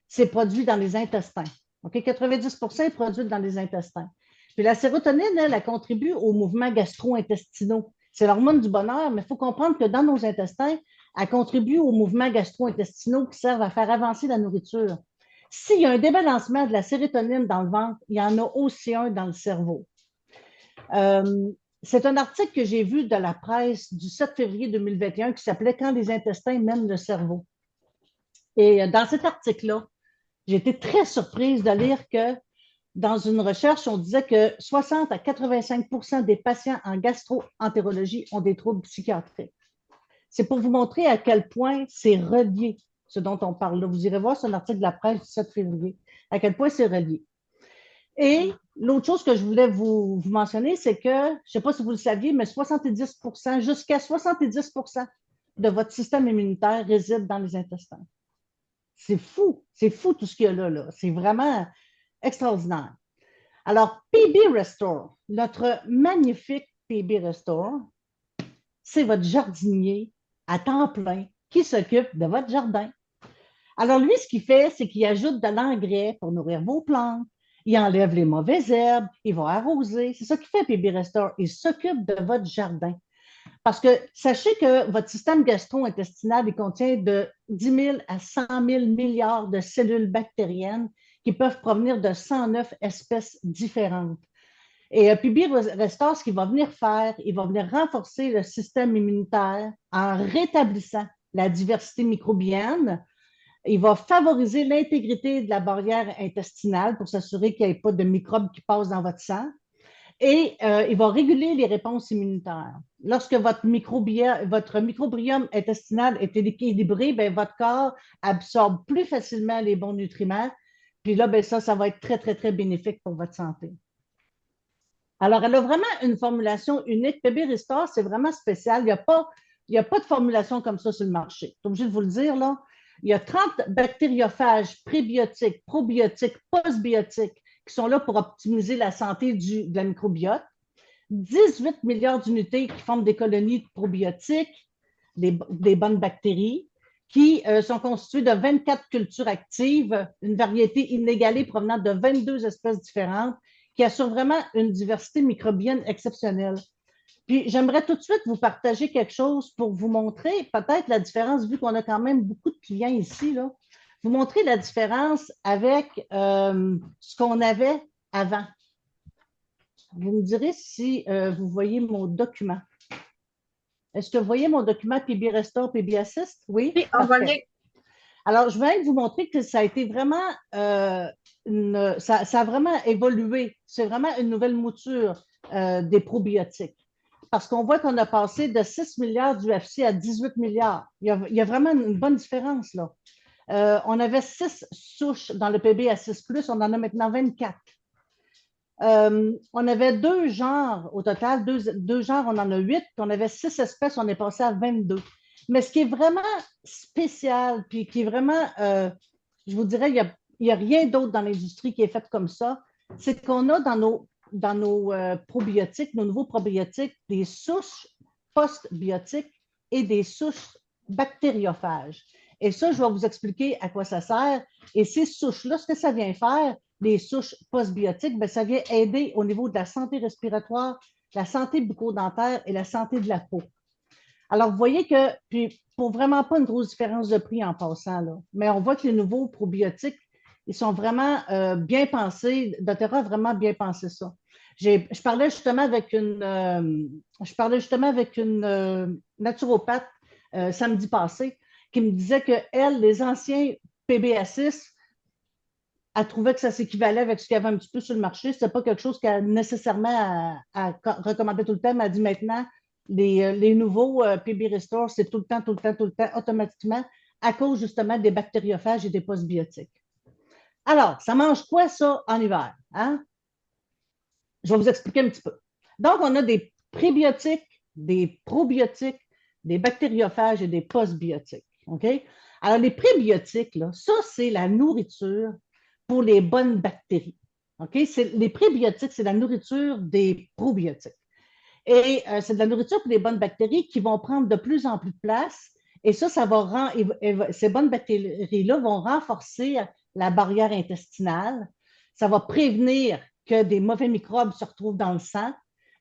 c'est produit dans les intestins. Okay? 90 est produit dans les intestins. Puis la sérotonine, elle contribue aux mouvements gastro-intestinaux. C'est l'hormone du bonheur, mais il faut comprendre que dans nos intestins, elle contribue aux mouvements gastro-intestinaux qui servent à faire avancer la nourriture. S'il y a un débalancement de la sérotonine dans le ventre, il y en a aussi un dans le cerveau. C'est un article que j'ai vu de la presse du 7 février 2021 qui s'appelait « Quand les intestins mènent le cerveau ». Et dans cet article-là, j'ai été très surprise de lire que dans une recherche, on disait que 60 à 85 des patients en gastro-entérologie ont des troubles psychiatriques. C'est pour vous montrer à quel point c'est relié, ce dont on parle là. Vous irez voir sur l'article de la presse du 7 février, à quel point c'est relié. Et l'autre chose que je voulais vous mentionner, c'est que, je ne sais pas si vous le saviez, mais 70 jusqu'à 70 de votre système immunitaire réside dans les intestins. C'est fou tout ce qu'il y a là. C'est vraiment extraordinaire. Alors, PB Restore, notre magnifique PB Restore, c'est votre jardinier à temps plein qui s'occupe de votre jardin. Alors, lui, ce qu'il fait, c'est qu'il ajoute de l'engrais pour nourrir vos plantes. Il enlève les mauvaises herbes, il va arroser. C'est ça qu'il fait, PB Restore. Il s'occupe de votre jardin. Parce que sachez que votre système gastro-intestinal, il contient de 10 000 à 100 000 milliards de cellules bactériennes qui peuvent provenir de 109 espèces différentes. Et PB Restore, ce qu'il va venir faire, il va venir renforcer le système immunitaire en rétablissant la diversité microbienne. Il va favoriser l'intégrité de la barrière intestinale pour s'assurer qu'il n'y ait pas de microbes qui passent dans votre sang. Et il va réguler les réponses immunitaires. Lorsque votre microbiome intestinal est équilibré, bien, votre corps absorbe plus facilement les bons nutriments. Puis là, bien, ça va être très, très, très bénéfique pour votre santé. Alors, elle a vraiment une formulation unique. PB Restore, c'est vraiment spécial. Il n'y a pas de formulation comme ça sur le marché. Je suis obligée de vous le dire, là. Il y a 30 bactériophages prébiotiques, probiotiques, postbiotiques qui sont là pour optimiser la santé de la microbiote. 18 milliards d'unités qui forment des colonies de probiotiques, des bonnes bactéries, qui sont constituées de 24 cultures actives, une variété inégalée provenant de 22 espèces différentes, qui assure vraiment une diversité microbienne exceptionnelle. Puis, j'aimerais tout de suite vous partager quelque chose pour vous montrer peut-être la différence, vu qu'on a quand même beaucoup de clients ici, là, vous montrer la différence avec ce qu'on avait avant. Vous me direz si vous voyez mon document. Est-ce que vous voyez mon document PB Restore, PB Assist? Oui? Oui, on voit bien. Alors, je vais vous montrer que ça a été vraiment, ça a vraiment évolué. C'est vraiment une nouvelle mouture des probiotiques. Parce qu'on voit qu'on a passé de 6 milliards d'UFC à 18 milliards. Il y a vraiment une bonne différence, là. On avait 6 souches dans le PB à 6+, on en a maintenant 24. On avait 2 genres au total, deux genres, on en a 8, puis on avait 6 espèces, on est passé à 22. Mais ce qui est vraiment spécial, puis qui est vraiment, je vous dirais, il n'y a rien d'autre dans l'industrie qui est fait comme ça, c'est qu'on a dans nos probiotiques, nos nouveaux probiotiques, des souches postbiotiques et des souches bactériophages. Et ça, je vais vous expliquer à quoi ça sert. Et ces souches-là, ce que ça vient faire, les souches postbiotiques, bien, ça vient aider au niveau de la santé respiratoire, la santé bucco-dentaire et la santé de la peau. Alors, vous voyez que, puis pour vraiment pas une grosse différence de prix en passant, là, mais on voit que les nouveaux probiotiques, ils sont vraiment bien pensés. doTERRA a vraiment bien pensé ça. Je parlais justement avec une naturopathe samedi passé qui me disait que elle, les anciens PBA6, elle trouvait que ça s'équivalait avec ce qu'il y avait un petit peu sur le marché. Ce n'était pas quelque chose qu'elle nécessairement recommandait tout le temps, mais elle dit maintenant, les nouveaux PB Restore, c'est tout le temps, tout le temps, tout le temps, automatiquement, à cause justement des bactériophages et des postbiotiques. Alors, ça mange quoi ça en hiver? Hein? Je vais vous expliquer un petit peu. Donc, on a des prébiotiques, des probiotiques, des bactériophages et des postbiotiques. OK? Alors, les prébiotiques, là, ça, c'est la nourriture pour les bonnes bactéries. OK? Les prébiotiques, c'est la nourriture des probiotiques. Et c'est de la nourriture pour les bonnes bactéries qui vont prendre de plus en plus de place. Et ça va rendre, ces bonnes bactéries-là vont renforcer la barrière intestinale. Ça va prévenir que des mauvais microbes se retrouvent dans le sang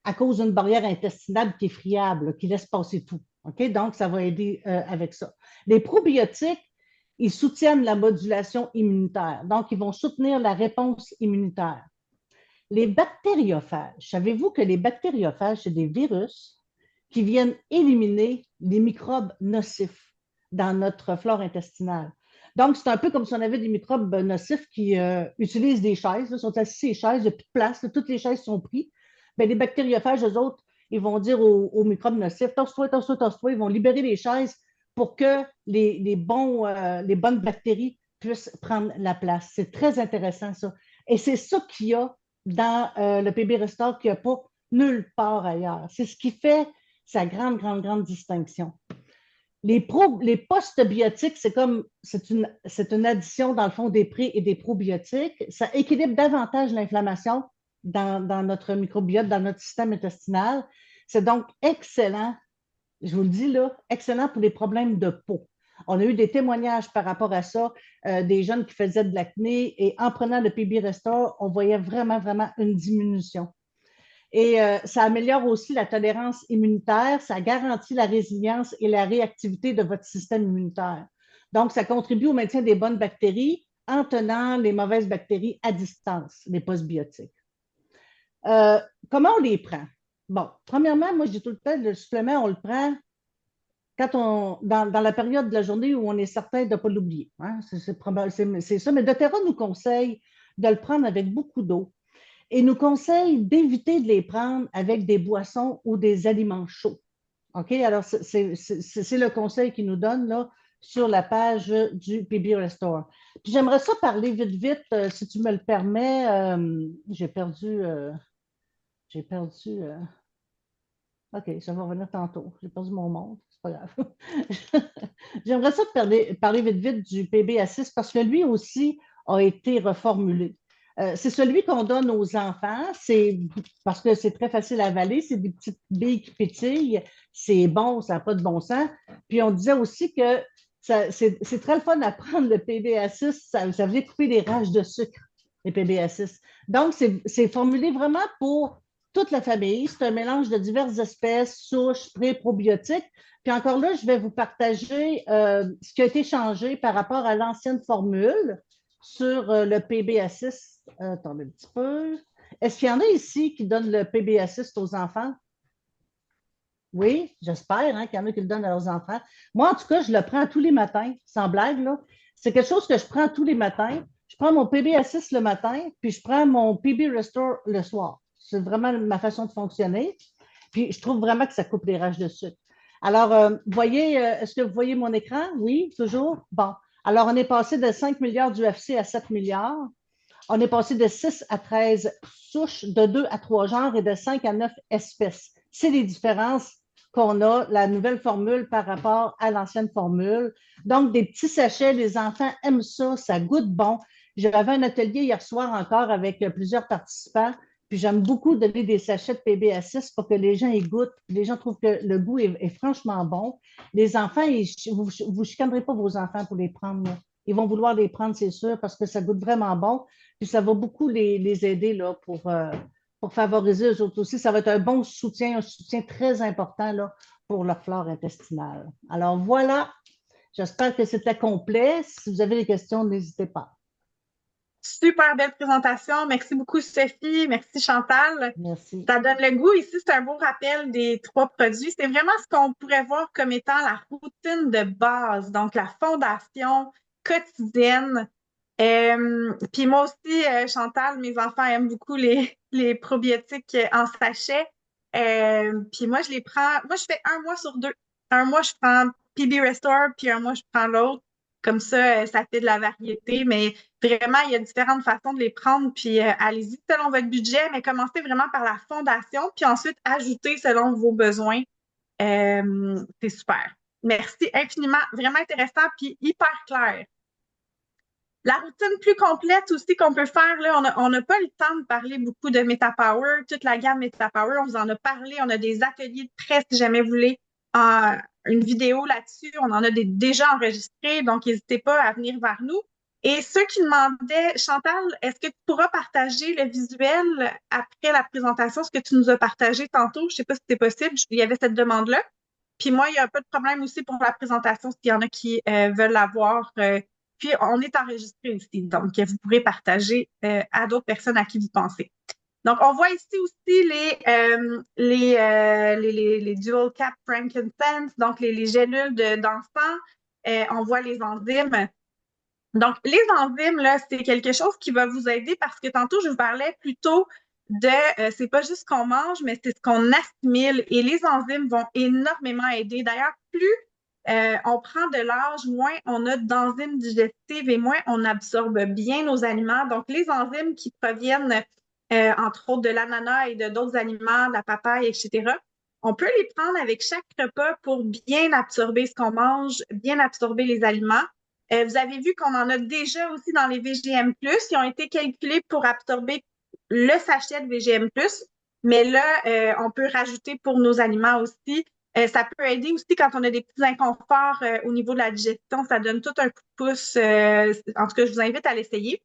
à cause d'une barrière intestinale qui est friable, qui laisse passer tout. OK? Donc, ça va aider avec ça. Les probiotiques, ils soutiennent la modulation immunitaire. Donc, ils vont soutenir la réponse immunitaire. Les bactériophages, savez-vous que les bactériophages, c'est des virus qui viennent éliminer les microbes nocifs dans notre flore intestinale. Donc, c'est un peu comme si on avait des microbes nocifs qui utilisent des chaises, là, sont assis sur les chaises, il n'y a plus de place, là, toutes les chaises sont prises. Bien, les bactériophages, eux autres, ils vont dire aux microbes nocifs, tosse-toi, tosse-toi, tosse-toi, ils vont libérer les chaises pour que les bonnes bactéries puissent prendre la place. C'est très intéressant, ça. Et c'est ça qu'il y a dans le PB Restore qu'il n'y a pas nulle part ailleurs. C'est ce qui fait sa grande, grande, grande distinction. Les postbiotiques, c'est une addition dans le fond des pré et des probiotiques. Ça équilibre davantage l'inflammation dans notre microbiote, dans notre système intestinal. C'est donc excellent, je vous le dis là, excellent pour les problèmes de peau. On a eu des témoignages par rapport à ça, des jeunes qui faisaient de l'acné et en prenant le PB Restore, on voyait vraiment, vraiment une diminution. Et ça améliore aussi la tolérance immunitaire, ça garantit la résilience et la réactivité de votre système immunitaire. Donc, ça contribue au maintien des bonnes bactéries en tenant les mauvaises bactéries à distance, les postbiotiques. Comment on les prend? Bon, premièrement, moi, je dis tout le temps, le supplément, on le prend dans la période de la journée où on est certain de ne pas l'oublier. Hein? C'est ça, mais doTERRA nous conseille de le prendre avec beaucoup d'eau et nous conseille d'éviter de les prendre avec des boissons ou des aliments chauds. OK? Alors, c'est le conseil qu'il nous donne là, sur la page du PB Restore. Puis j'aimerais ça parler vite, vite, si tu me le permets. J'ai perdu. OK, ça va revenir tantôt. J'ai perdu mon monde, c'est pas grave. J'aimerais ça parler vite, vite du PBA6 parce que lui aussi a été reformulé. C'est celui qu'on donne aux enfants, parce que c'est très facile à avaler, c'est des petites billes qui pétillent, c'est bon, ça n'a pas de bon sens. Puis on disait aussi que c'est très le fun à prendre le PBA6, ça vient couper les rages de sucre, les PBA6. Donc, c'est formulé vraiment pour toute la famille. C'est un mélange de diverses espèces, souches, pré-probiotiques. Puis encore là, je vais vous partager ce qui a été changé par rapport à l'ancienne formule sur le PBA6. Attendez un petit peu. Est-ce qu'il y en a ici qui donnent le PBA6 aux enfants? Oui, j'espère hein, qu'il y en a qui le donnent à leurs enfants. Moi, en tout cas, je le prends tous les matins, sans blague. Là. C'est quelque chose que je prends tous les matins. Je prends mon PBA6 le matin, puis je prends mon PB Restore le soir. C'est vraiment ma façon de fonctionner. Puis je trouve vraiment que ça coupe les rages de sucre. Alors, voyez, est-ce que vous voyez mon écran? Oui, toujours? Bon. Alors, on est passé de 5 milliards d'UFC à 7 milliards. On est passé de 6 à 13 souches, de 2 à 3 genres et de 5 à 9 espèces. C'est les différences qu'on a, la nouvelle formule par rapport à l'ancienne formule. Donc, des petits sachets, les enfants aiment ça, ça goûte bon. J'avais un atelier hier soir encore avec plusieurs participants, puis j'aime beaucoup donner des sachets de PBA6 pour que les gens y goûtent. Les gens trouvent que le goût est franchement bon. Les enfants, vous ne chicanerez pas vos enfants pour les prendre. Là. Ils vont vouloir les prendre, c'est sûr, parce que ça goûte vraiment bon. Puis ça va beaucoup les aider là, pour favoriser eux autres aussi. Ça va être un bon soutien, un soutien très important là, pour leur flore intestinale. Alors voilà, j'espère que c'était complet. Si vous avez des questions, n'hésitez pas. Super belle présentation. Merci beaucoup, Sophie. Merci, Chantal. Merci. Ça donne le goût. Ici, c'est un beau rappel des trois produits. C'est vraiment ce qu'on pourrait voir comme étant la routine de base, donc la fondation quotidienne. Puis moi aussi, Chantal, mes enfants aiment beaucoup les probiotiques en sachet. Puis moi, je les prends. Moi, je fais un mois sur deux. Un mois, je prends PB Restore, puis un mois, je prends l'autre. Comme ça fait de la variété. Mais vraiment, il y a différentes façons de les prendre. Puis allez-y selon votre budget, mais commencez vraiment par la fondation, puis ensuite ajoutez selon vos besoins. C'est super. Merci infiniment. Vraiment intéressant, puis hyper clair. La routine plus complète aussi qu'on peut faire, là, on n'a pas le temps de parler beaucoup de MetaPower, toute la gamme MetaPower, on vous en a parlé, on a des ateliers de presse si jamais vous voulez une vidéo là-dessus, on en a déjà enregistrés, donc n'hésitez pas à venir vers nous. Et ceux qui demandaient, Chantal, est-ce que tu pourras partager le visuel après la présentation, ce que tu nous as partagé tantôt? Je ne sais pas si c'est possible, il y avait cette demande-là. Puis moi, il y a un peu de problème aussi pour la présentation, s'il y en a qui veulent la voir. Puis on est enregistré ici, donc vous pourrez partager à d'autres personnes à qui vous pensez. Donc, on voit ici aussi les dual cap frankincense, donc les gélules d'encens. On voit les enzymes. Donc, les enzymes, là, c'est quelque chose qui va vous aider parce que tantôt, je vous parlais plutôt c'est pas juste ce qu'on mange, mais c'est ce qu'on assimile. Et les enzymes vont énormément aider. D'ailleurs, plus on prend de l'âge, moins on a d'enzymes digestives et moins on absorbe bien nos aliments. Donc, les enzymes qui proviennent, entre autres, de l'ananas et de d'autres aliments, de la papaye, etc., on peut les prendre avec chaque repas pour bien absorber ce qu'on mange, bien absorber les aliments. Vous avez vu qu'on en a déjà aussi dans les VGM+. Ils ont été calculés pour absorber le sachet de VGM+. Mais là, on peut rajouter pour nos aliments aussi. Ça peut aider aussi quand on a des petits inconforts au niveau de la digestion. Ça donne tout un coup de pouce. En tout cas, je vous invite à l'essayer.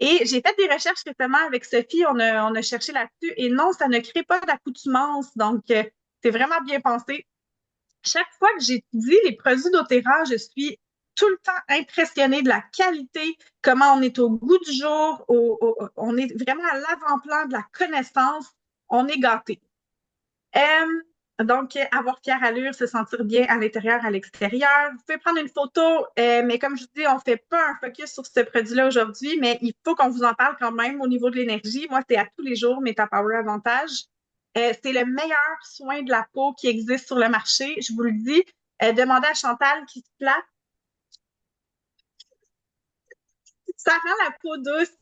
Et j'ai fait des recherches récemment avec Sophie. On a cherché là-dessus. Et non, ça ne crée pas d'accoutumance. Donc, c'est vraiment bien pensé. Chaque fois que j'étudie les produits d'Otera, je suis tout le temps impressionnée de la qualité, comment on est au goût du jour, on est vraiment à l'avant-plan de la connaissance, on est gâté. Donc, avoir fière allure, se sentir bien à l'intérieur, à l'extérieur. Vous pouvez prendre une photo, mais comme je vous dis, on ne fait pas un focus sur ce produit-là aujourd'hui, mais il faut qu'on vous en parle quand même au niveau de l'énergie. Moi, c'est à tous les jours, MetaPower Avantage. C'est le meilleur soin de la peau qui existe sur le marché, je vous le dis. Demandez à Chantal qui se flatte. Ça rend la peau douce.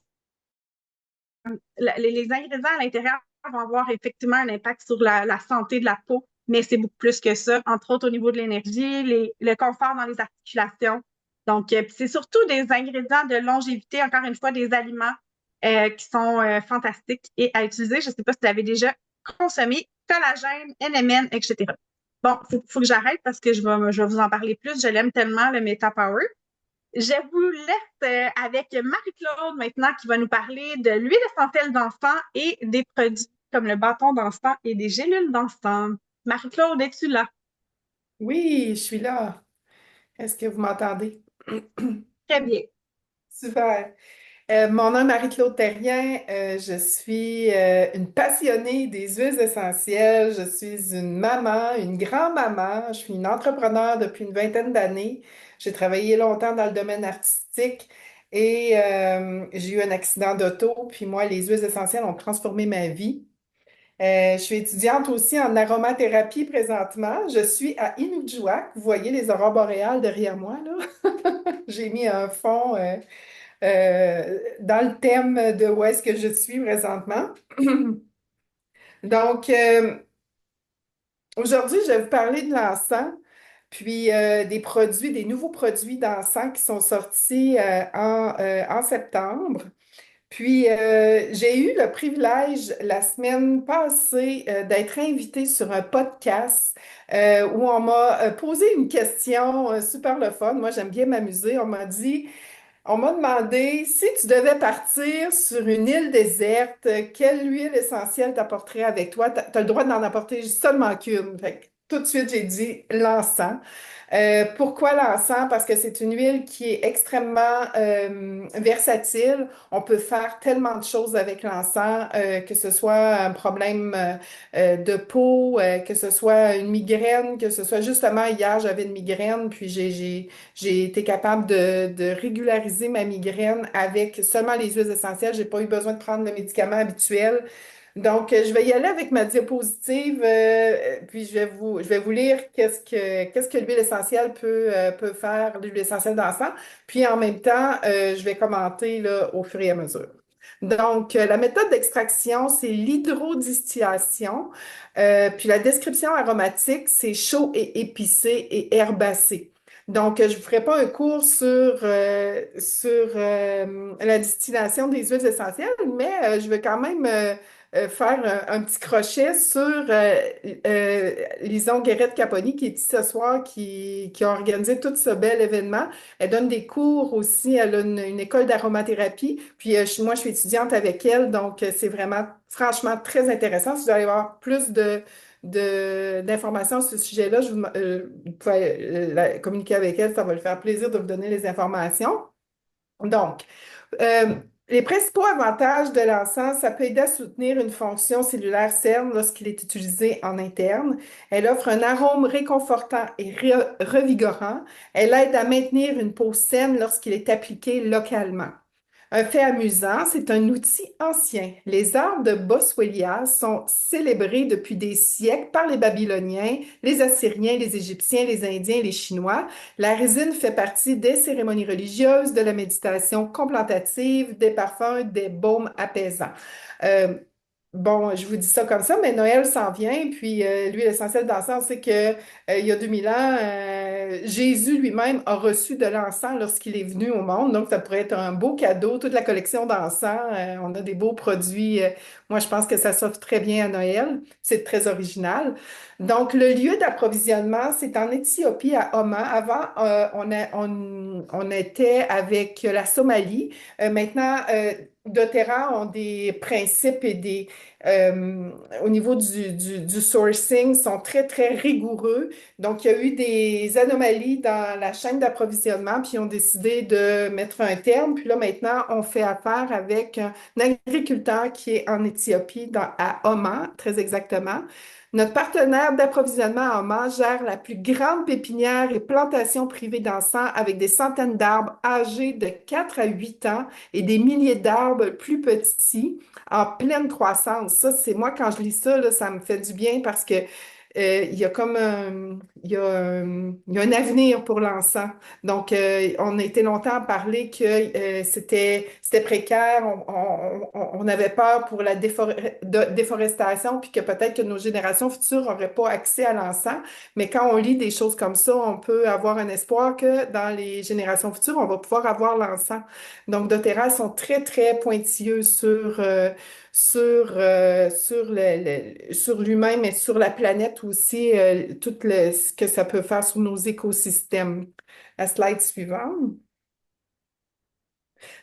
Les ingrédients à l'intérieur vont avoir effectivement un impact sur la santé de la peau, mais c'est beaucoup plus que ça, entre autres au niveau de l'énergie, le confort dans les articulations. Donc, c'est surtout des ingrédients de longévité, encore une fois, des aliments qui sont fantastiques et à utiliser. Je ne sais pas si vous avez déjà consommé collagène, NMN, etc. Bon, faut que j'arrête parce que je vais vous en parler plus. Je l'aime tellement, le MetaPower. Je vous laisse avec Marie-Claude maintenant qui va nous parler de l'huile essentielle d'encens et des produits comme le bâton d'encens et des gélules d'encens. Marie-Claude, es-tu là? Oui, je suis là. Est-ce que vous m'entendez? Très bien. Super. Mon nom est Marie-Claude Terrien. Je suis une passionnée des huiles essentielles. Je suis une maman, une grand-maman. Je suis une entrepreneur depuis une vingtaine d'années. J'ai travaillé longtemps dans le domaine artistique et j'ai eu un accident d'auto. Puis moi, les huiles essentielles ont transformé ma vie. Je suis étudiante aussi en aromathérapie présentement. Je suis à Inukjuak. Vous voyez les aurores boréales derrière moi, là? J'ai mis un fond dans le thème de où est-ce que je suis présentement. Donc, aujourd'hui, je vais vous parler de l'encens, puis des produits, des nouveaux produits d'encens qui sont sortis en septembre. Puis, j'ai eu le privilège la semaine passée d'être invitée sur un podcast où on m'a posé une question super le fun. Moi, j'aime bien m'amuser. On m'a dit, On m'a demandé si tu devais partir sur une île déserte, quelle huile essentielle t'apporterais avec toi? Tu as le droit d'en apporter seulement qu'une. Fait que tout de suite, j'ai dit l'encens. Pourquoi l'encens? Parce que c'est une huile qui est extrêmement versatile. On peut faire tellement de choses avec l'encens, que ce soit un problème de peau, que ce soit une migraine, que ce soit justement hier, j'avais une migraine, puis j'ai été capable de régulariser ma migraine avec seulement les huiles essentielles. J'ai pas eu besoin de prendre le médicament habituel. Donc, je vais y aller avec ma diapositive, puis je vais vous lire qu'est-ce que l'huile essentielle peut faire, l'huile essentielle d'encens. Puis en même temps, je vais commenter là, au fur et à mesure. Donc, la méthode d'extraction, c'est l'hydrodistillation. Puis la description aromatique, c'est chaud et épicé et herbacé. Donc, je ne vous ferai pas un cours sur la distillation des huiles essentielles, mais je vais quand même faire un petit crochet sur Lison Guérette-Caponi, qui est ici ce soir, qui a organisé tout ce bel événement. Elle donne des cours aussi, elle a une école d'aromathérapie, puis moi, je suis étudiante avec elle, donc c'est vraiment, franchement, très intéressant. Si vous allez avoir plus d'informations sur ce sujet-là, vous pouvez communiquer avec elle, ça va lui faire plaisir de vous donner les informations. Donc, euh, les principaux avantages de l'encens, ça peut aider à soutenir une fonction cellulaire saine lorsqu'il est utilisé en interne. Elle offre un arôme réconfortant et revigorant. Elle aide à maintenir une peau saine lorsqu'il est appliqué localement. Un fait amusant, c'est un outil ancien. Les arbres de Boswellia sont célébrés depuis des siècles par les Babyloniens, les Assyriens, les Égyptiens, les Indiens et les Chinois. La résine fait partie des cérémonies religieuses, de la méditation contemplative, des parfums, des baumes apaisants. Euh, Bon, je vous dis ça comme ça, mais Noël s'en vient, puis l'huile essentielle d'encens, c'est que il y a 2000 ans, Jésus lui-même a reçu de l'encens lorsqu'il est venu au monde, donc ça pourrait être un beau cadeau, toute la collection d'encens, on a des beaux produits, moi je pense que ça s'offre très bien à Noël, c'est très original. Donc le lieu d'approvisionnement, c'est en Éthiopie, à Oman. Avant, on était avec la Somalie. Maintenant, doTERRA ont des principes et euh, au niveau du sourcing, sont très, très rigoureux. Donc, il y a eu des anomalies dans la chaîne d'approvisionnement, puis ils ont décidé de mettre un terme. Puis là, maintenant, on fait affaire avec un agriculteur qui est en Éthiopie, à Oman, très exactement. Notre partenaire d'approvisionnement à Oman gère la plus grande pépinière et plantation privée d'encens avec des centaines d'arbres âgés de 4 à 8 ans et des milliers d'arbres plus petits en pleine croissance. Ça, c'est moi, quand je lis ça, là, ça me fait du bien parce que il y a comme il y a un avenir pour l'encens. Donc, on a été longtemps à parler que c'était précaire, on avait peur pour la déforestation, puis que peut-être que nos générations futures n'auraient pas accès à l'encens. Mais quand on lit des choses comme ça, on peut avoir un espoir que dans les générations futures, on va pouvoir avoir l'encens. Donc, doTERRA sont très, très pointilleux sur l'humain, mais sur la planète aussi, ce que ça peut faire sur nos écosystèmes. La slide suivante.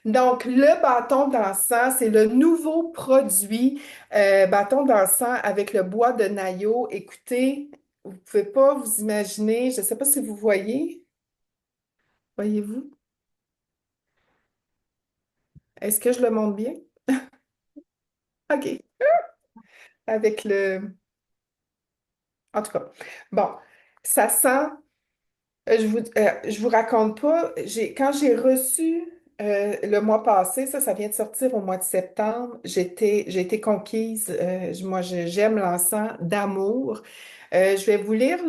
Donc, le bâton d'encens, c'est le nouveau produit bâton d'encens avec le bois de Nayo. Écoutez, vous ne pouvez pas vous imaginer, je ne sais pas si vous voyez, voyez-vous? Est-ce que je le montre bien? OK. Avec le... En tout cas, bon, ça sent... je vous raconte pas, quand j'ai reçu le mois passé, ça vient de sortir au mois de septembre, j'ai été conquise. J'aime l'encens d'amour. Je vais vous lire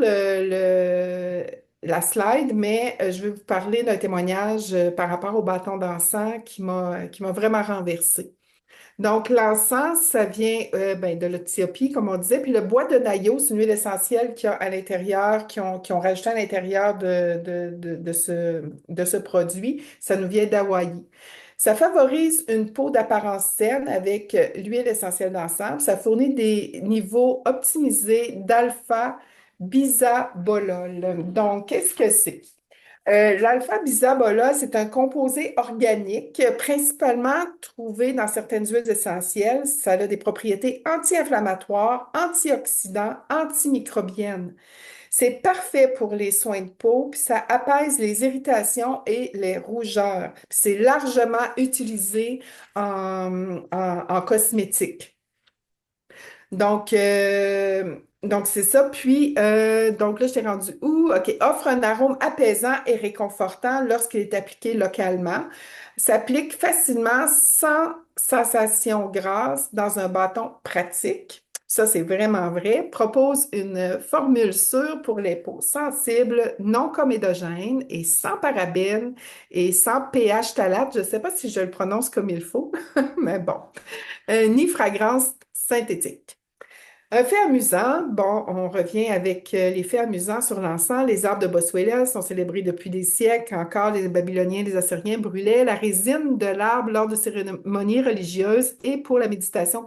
la slide, mais je vais vous parler d'un témoignage par rapport au bâton d'encens qui m'a vraiment renversée. Donc, l'encens, ça vient de l'Éthiopie, comme on disait. Puis le bois de Nayo, c'est une huile essentielle qu'il y a à l'intérieur, qui ont rajouté à l'intérieur de ce produit. Ça nous vient d'Hawaï. Ça favorise une peau d'apparence saine avec l'huile essentielle d'encens. Ça fournit des niveaux optimisés d'alpha-bisabolol. Donc, qu'est-ce que c'est? L'alpha-bisabolol, c'est un composé organique, principalement trouvé dans certaines huiles essentielles. Ça a des propriétés anti-inflammatoires, antioxydants, antimicrobiennes. C'est parfait pour les soins de peau, puis ça apaise les irritations et les rougeurs. Puis c'est largement utilisé en cosmétique. Donc c'est ça. Puis, donc là, je t'ai rendu où? OK. Offre un arôme apaisant et réconfortant lorsqu'il est appliqué localement. S'applique facilement sans sensation grasse dans un bâton pratique. Ça, c'est vraiment vrai. Propose une formule sûre pour les peaux sensibles, non comédogènes et sans parabènes et sans pH phthalate. Je ne sais pas si je le prononce comme il faut, mais bon. Ni fragrance synthétique. Un fait amusant, bon, on revient avec les faits amusants sur l'encens. Les arbres de Boswellia sont célébrés depuis des siècles. Encore, les Babyloniens, les Assyriens brûlaient la résine de l'arbre lors de cérémonies religieuses et pour la méditation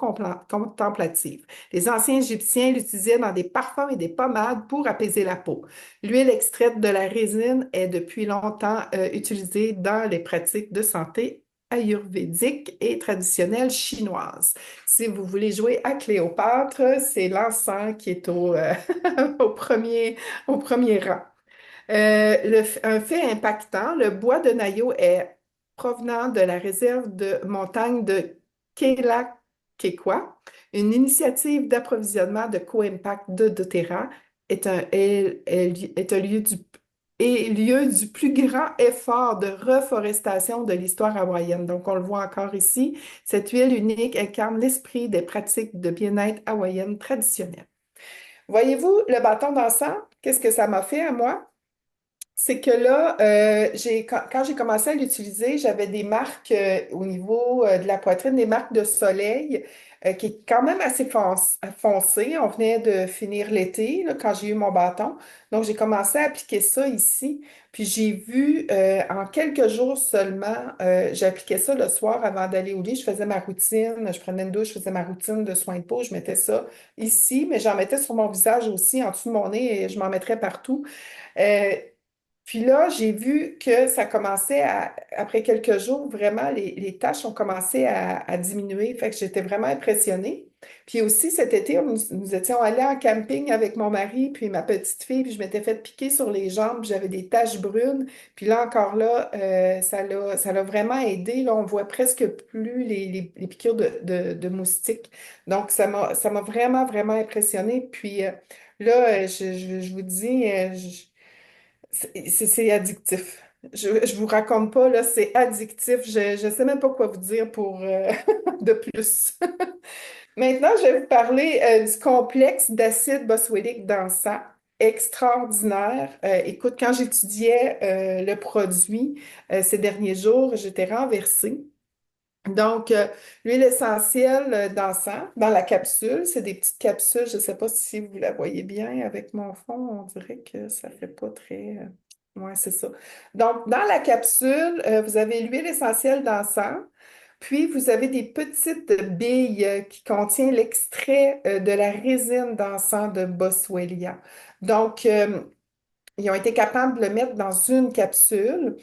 contemplative. Les anciens Égyptiens l'utilisaient dans des parfums et des pommades pour apaiser la peau. L'huile extraite de la résine est depuis longtemps utilisée dans les pratiques de santé ayurvédique et traditionnelle chinoise. Si vous voulez jouer à Cléopâtre, c'est l'encens qui est au premier rang. Un fait impactant, le bois de Nayo est provenant de la réserve de montagne de Keila-Kekwa. Une initiative d'approvisionnement de co-impact de doTERRA est un lieu du plus grand effort de reforestation de l'histoire hawaïenne. Donc, on le voit encore ici, cette huile unique incarne l'esprit des pratiques de bien-être hawaïennes traditionnelles. Voyez-vous, le bâton d'encens, qu'est-ce que ça m'a fait à moi? C'est que là, quand j'ai commencé à l'utiliser, j'avais des marques au niveau de la poitrine, des marques de soleil qui est quand même assez foncé. On venait de finir l'été là, quand j'ai eu mon bâton. Donc, j'ai commencé à appliquer ça ici. Puis j'ai vu en quelques jours seulement, j'appliquais ça le soir avant d'aller au lit. Je faisais ma routine, je prenais une douche, je faisais ma routine de soins de peau. Je mettais ça ici, mais j'en mettais sur mon visage aussi, en dessous de mon nez et je m'en mettrais partout. Euh, puis là, j'ai vu que ça commençait après quelques jours, vraiment, les tâches ont commencé à diminuer. Fait que j'étais vraiment impressionnée. Puis aussi, cet été, nous étions allés en camping avec mon mari, puis ma petite fille, puis je m'étais fait piquer sur les jambes, puis j'avais des taches brunes. Puis là, encore là, ça l'a vraiment aidé. Là, on voit presque plus les piqûres de moustiques. Donc, ça m'a vraiment, vraiment impressionnée. Puis là, je vous dis, c'est addictif. Je vous raconte pas, là, c'est addictif. Je sais même pas quoi vous dire pour de plus. Maintenant, je vais vous parler du complexe d'acide boswellique dans le sang. Extraordinaire. Écoute, quand j'étudiais le produit ces derniers jours, j'étais renversée. Donc, l'huile essentielle d'encens dans la capsule, c'est des petites capsules. Je ne sais pas si vous la voyez bien avec mon fond. On dirait que ça ne fait pas très. Ouais, c'est ça. Donc, dans la capsule, vous avez l'huile essentielle d'encens, puis vous avez des petites billes qui contiennent l'extrait de la résine d'encens de Boswellia. Donc, ils ont été capables de le mettre dans une capsule.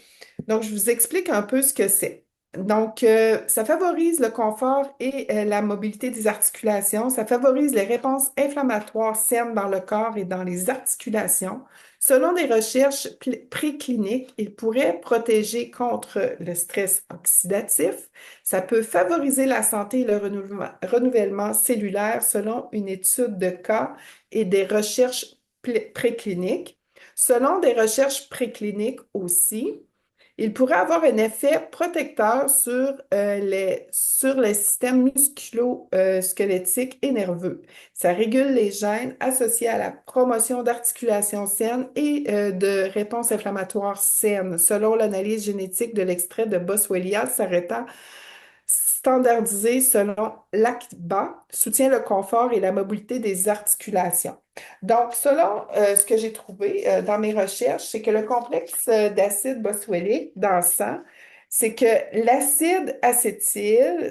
Donc, je vous explique un peu ce que c'est. Donc, ça favorise le confort et la mobilité des articulations. Ça favorise les réponses inflammatoires saines dans le corps et dans les articulations. Selon des recherches précliniques, il pourrait protéger contre le stress oxydatif. Ça peut favoriser la santé et le renouvellement cellulaire selon une étude de cas et des recherches précliniques. Selon des recherches précliniques aussi, il pourrait avoir un effet protecteur sur les systèmes musculo-squelettiques et nerveux. Ça régule les gènes associés à la promotion d'articulations saines et de réponses inflammatoires saines, selon l'analyse génétique de l'extrait de Boswellia s'arrêtant standardisé selon l'ACBA, soutient le confort et la mobilité des articulations. Donc, selon ce que j'ai trouvé dans mes recherches, c'est que le complexe d'acide boswellique dans le sang, c'est que l'acide acétyl,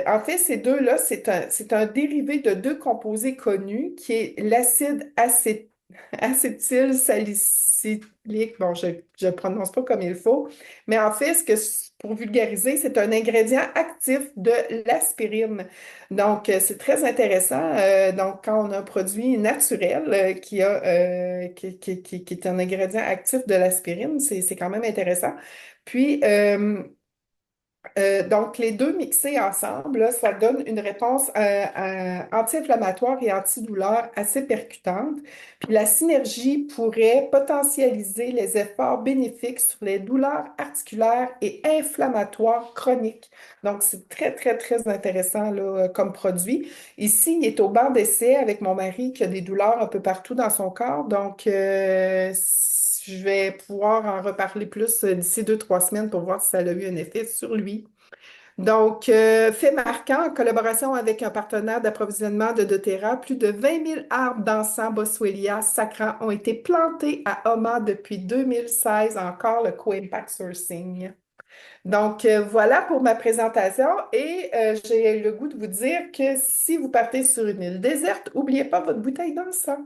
en fait, ces deux-là, c'est un dérivé de deux composés connus qui est l'acide acétylsalicylique. Bon, je ne prononce pas comme il faut, mais en fait, pour vulgariser, c'est un ingrédient actif de l'aspirine. Donc, c'est très intéressant. Donc, quand on a un produit naturel qui est un ingrédient actif de l'aspirine, c'est quand même intéressant. Puis, donc, les deux mixés ensemble, là, ça donne une réponse anti-inflammatoire et antidouleur assez percutante. Puis la synergie pourrait potentialiser les efforts bénéfiques sur les douleurs articulaires et inflammatoires chroniques. Donc, c'est très, très, très intéressant là, comme produit. Ici, il est au banc d'essai avec mon mari qui a des douleurs un peu partout dans son corps. Donc, je vais pouvoir en reparler plus d'ici 2, 3 semaines pour voir si ça a eu un effet sur lui. Donc, fait marquant, en collaboration avec un partenaire d'approvisionnement de doTERRA, plus de 20 000 arbres d'encens Boswellia sacrants ont été plantés à Oma depuis 2016, encore le Co-Impact Sourcing. Donc, voilà pour ma présentation et j'ai le goût de vous dire que si vous partez sur une île déserte, n'oubliez pas votre bouteille d'encens.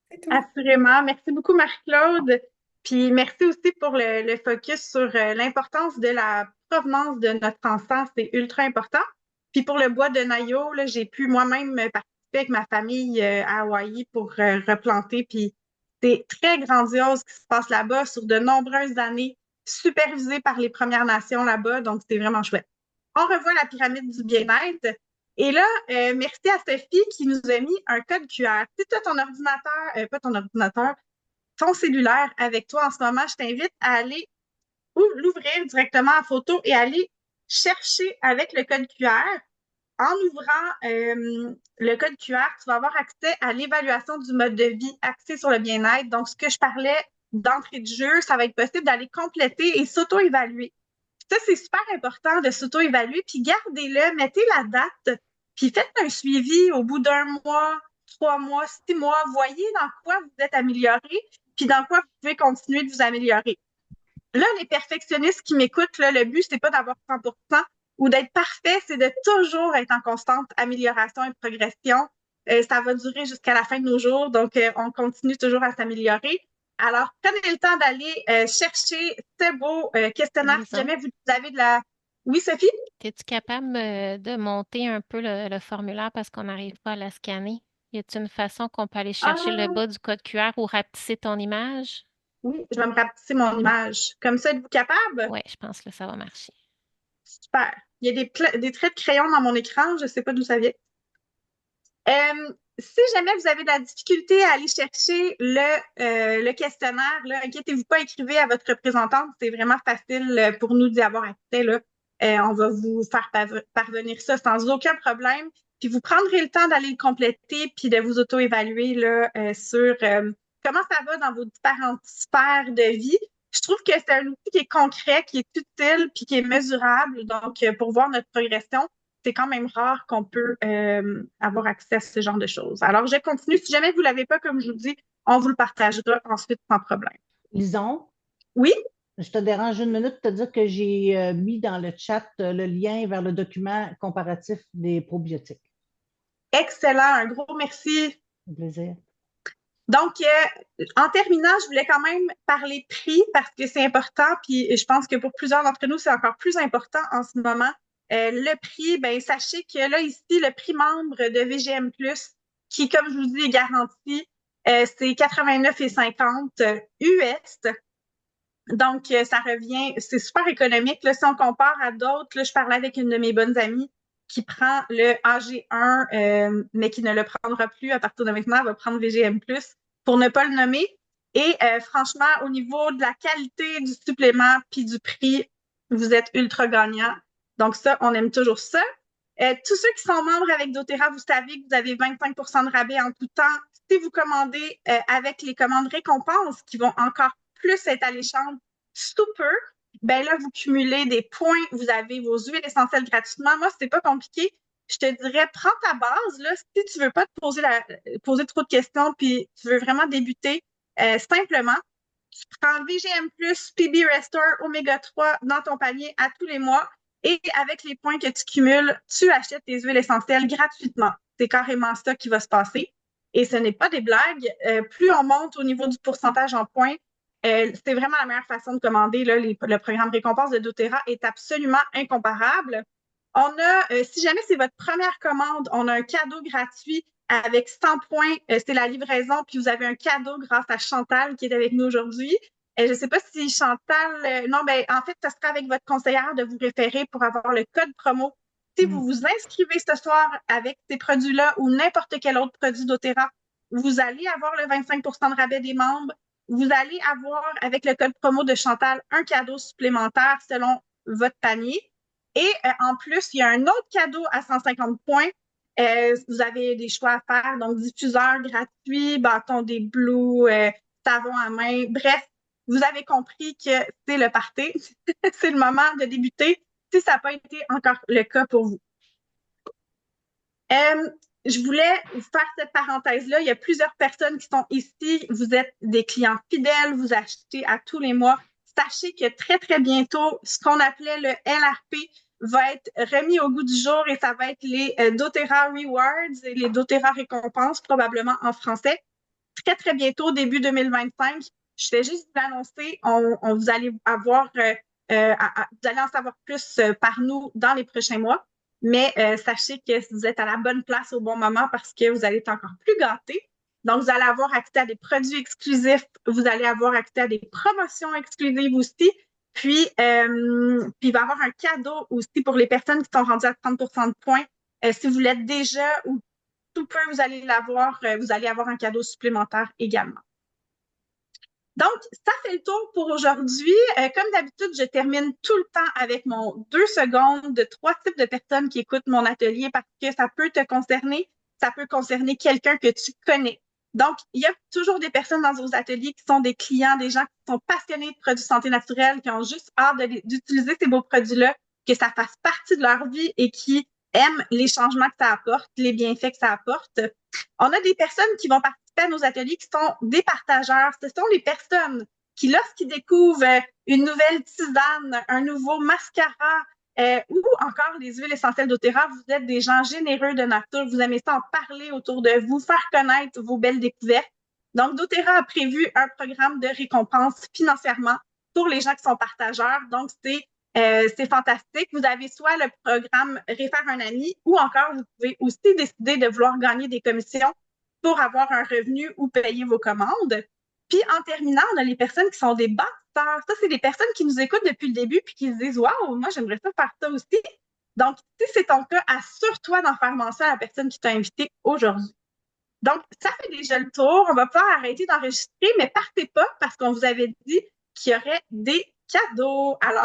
C'est tout. Assurément. Merci beaucoup, Marie-Claude. Puis merci aussi pour le focus sur l'importance de la provenance de notre encens. C'est ultra important. Puis pour le bois de Nayo, là, j'ai pu moi-même participer avec ma famille à Hawaï pour replanter. Puis c'est très grandiose ce qui se passe là-bas sur de nombreuses années, supervisé par les Premières Nations là-bas. Donc, c'est vraiment chouette. On revoit la pyramide du bien-être. Et là, merci à Sophie qui nous a mis un code QR. Si tu as ton ordinateur, pas ton ordinateur, ton cellulaire avec toi en ce moment, je t'invite à aller l'ouvrir directement en photo et aller chercher avec le code QR. En ouvrant le code QR, tu vas avoir accès à l'évaluation du mode de vie axé sur le bien-être. Donc, ce que je parlais d'entrée de jeu, ça va être possible d'aller compléter et s'auto-évaluer. Ça, c'est super important de s'auto-évaluer, puis gardez-le, mettez la date, puis faites un suivi au bout d'un mois, 3 mois, 6 mois, voyez dans quoi vous êtes amélioré, puis dans quoi vous pouvez continuer de vous améliorer. Là, les perfectionnistes qui m'écoutent, là, le but, c'est pas d'avoir 100% ou d'être parfait, c'est de toujours être en constante amélioration et progression. Ça va durer jusqu'à la fin de nos jours, donc on continue toujours à s'améliorer. Alors, prenez le temps d'aller chercher ce beau questionnaire si Lison, jamais vous avez de la... Oui, Sophie? es-tu capable de monter un peu le formulaire parce qu'on n'arrive pas à la scanner? Y a-t-il une façon qu'on peut aller chercher le Ah, bas du code QR ou rapetisser ton image? oui, je vais me rapetisser mon image. Comme ça, êtes-vous capable? Oui, je pense que ça va marcher. Super. Il y a des traits de crayon dans mon écran, je ne sais pas d'où ça vient. Si jamais vous avez de la difficulté à aller chercher le questionnaire, là, inquiétez-vous pas, écrivez à votre représentante. C'est vraiment facile pour nous d'y avoir accès. Là. On va vous faire parvenir ça sans aucun problème. Puis vous prendrez le temps d'aller le compléter puis de vous auto-évaluer là, sur comment ça va dans vos différentes sphères de vie. Je trouve que c'est un outil qui est concret, qui est utile puis qui est mesurable. Donc, pour voir notre progression, c'est quand même rare qu'on peut avoir accès à ce genre de choses. Alors, je continue. Si jamais vous ne l'avez pas, comme je vous dis, on vous le partagera ensuite sans problème. Lison, Oui, je te dérange une minute pour te dire que j'ai mis dans le chat le lien vers le document comparatif des probiotiques. excellent. Un gros merci. Un plaisir. Donc, en terminant, je voulais quand même parler prix parce que c'est important. Puis, je pense que pour plusieurs d'entre nous, c'est encore plus important en ce moment. Le prix, ben, sachez que là, ici, le prix membre de VGM+, qui, comme je vous dis, est garanti, c'est 89,50 US. Donc, ça revient, c'est super économique. Là, si on compare à d'autres, là, je parlais avec une de mes bonnes amies qui prend le AG1, mais qui ne le prendra plus à partir de maintenant, elle va prendre VGM+, pour ne pas le nommer. Et franchement, au niveau de la qualité du supplément puis du prix, vous êtes ultra gagnant. Donc ça, on aime toujours ça. Tous ceux qui sont membres avec doTERRA, vous savez que vous avez 25% de rabais en tout temps. Si vous commandez avec les commandes récompenses qui vont encore plus être alléchantes sous peu, ben là, vous cumulez des points, vous avez vos huiles essentielles gratuitement. Moi, c'est pas compliqué. Je te dirais, prends ta base, là, si tu veux pas te poser trop de questions, puis tu veux vraiment débuter simplement, tu prends VGM+, PB Restore, Oméga 3 dans ton panier à tous les mois. Et avec les points que tu cumules, tu achètes tes huiles essentielles gratuitement. C'est carrément ça qui va se passer. Et ce n'est pas des blagues. Plus on monte au niveau du pourcentage en points, c'est vraiment la meilleure façon de commander. Là, le programme récompense de doTERRA est absolument incomparable. On a, si jamais c'est votre première commande, on a un cadeau gratuit avec 100 points. C'est la livraison, puis vous avez un cadeau grâce à Chantal qui est avec nous aujourd'hui. Je ne sais pas si Chantal, non, ben en fait, ça sera avec votre conseillère de vous référer pour avoir le code promo. Si vous vous inscrivez ce soir avec ces produits-là ou n'importe quel autre produit doTERRA, vous allez avoir le 25 de rabais des membres. Vous allez avoir, avec le code promo de Chantal, un cadeau supplémentaire selon votre panier. Et en plus, il y a un autre cadeau à 150 points. Vous avez des choix à faire, donc diffuseur gratuit, bâton des Blue, savon à main. Bref, vous avez compris que c'est le party. C'est le moment de débuter si ça n'a pas été encore le cas pour vous. Je voulais faire cette parenthèse-là. Il y a plusieurs personnes qui sont ici. Vous êtes des clients fidèles, vous achetez à tous les mois. Sachez que très, très bientôt, ce qu'on appelait le LRP va être remis au goût du jour et ça va être les doTERRA Rewards et les doTERRA Récompenses, probablement en français. Très, très bientôt, début 2025. Je fais juste vous annoncer, vous allez avoir, vous allez en savoir plus par nous dans les prochains mois. Mais sachez que vous êtes à la bonne place au bon moment parce que vous allez être encore plus gâtés. Donc, vous allez avoir accès à des produits exclusifs, vous allez avoir accès à des promotions exclusives aussi. Puis il va y avoir un cadeau aussi pour les personnes qui sont rendues à 30 de points. Si vous l'êtes déjà ou tout peu, vous allez l'avoir, vous allez avoir un cadeau supplémentaire également. Donc, ça fait le tour pour aujourd'hui. Comme d'habitude, je termine tout le temps avec mon 2 secondes de 3 types de personnes qui écoutent mon atelier parce que ça peut te concerner, ça peut concerner quelqu'un que tu connais. Donc, il y a toujours des personnes dans vos ateliers qui sont des clients, des gens qui sont passionnés de produits santé naturelle, qui ont juste hâte d'utiliser ces beaux produits-là, que ça fasse partie de leur vie et qui aiment les changements que ça apporte, les bienfaits que ça apporte. On a des personnes qui vont participer à nos ateliers qui sont des partageurs. Ce sont les personnes qui, lorsqu'ils découvrent une nouvelle tisane, un nouveau mascara ou encore les huiles essentielles doTERRA, vous êtes des gens généreux de nature. Vous aimez ça en parler autour de vous, faire connaître vos belles découvertes. Donc, doTERRA a prévu un programme de récompense financièrement pour les gens qui sont partageurs. Donc, c'est fantastique. Vous avez soit le programme Réfère un ami ou encore, vous pouvez aussi décider de vouloir gagner des commissions pour avoir un revenu ou payer vos commandes. Puis, en terminant, on a les personnes qui sont des bâtisseurs. Ça, c'est des personnes qui nous écoutent depuis le début puis qui se disent « Waouh, moi, j'aimerais ça faire ça aussi. » Donc, si c'est ton cas, assure-toi d'en faire mention à la personne qui t'a invité aujourd'hui. Donc, ça fait déjà le tour. On va pas arrêter d'enregistrer, mais partez pas parce qu'on vous avait dit qu'il y aurait des cadeaux. Alors,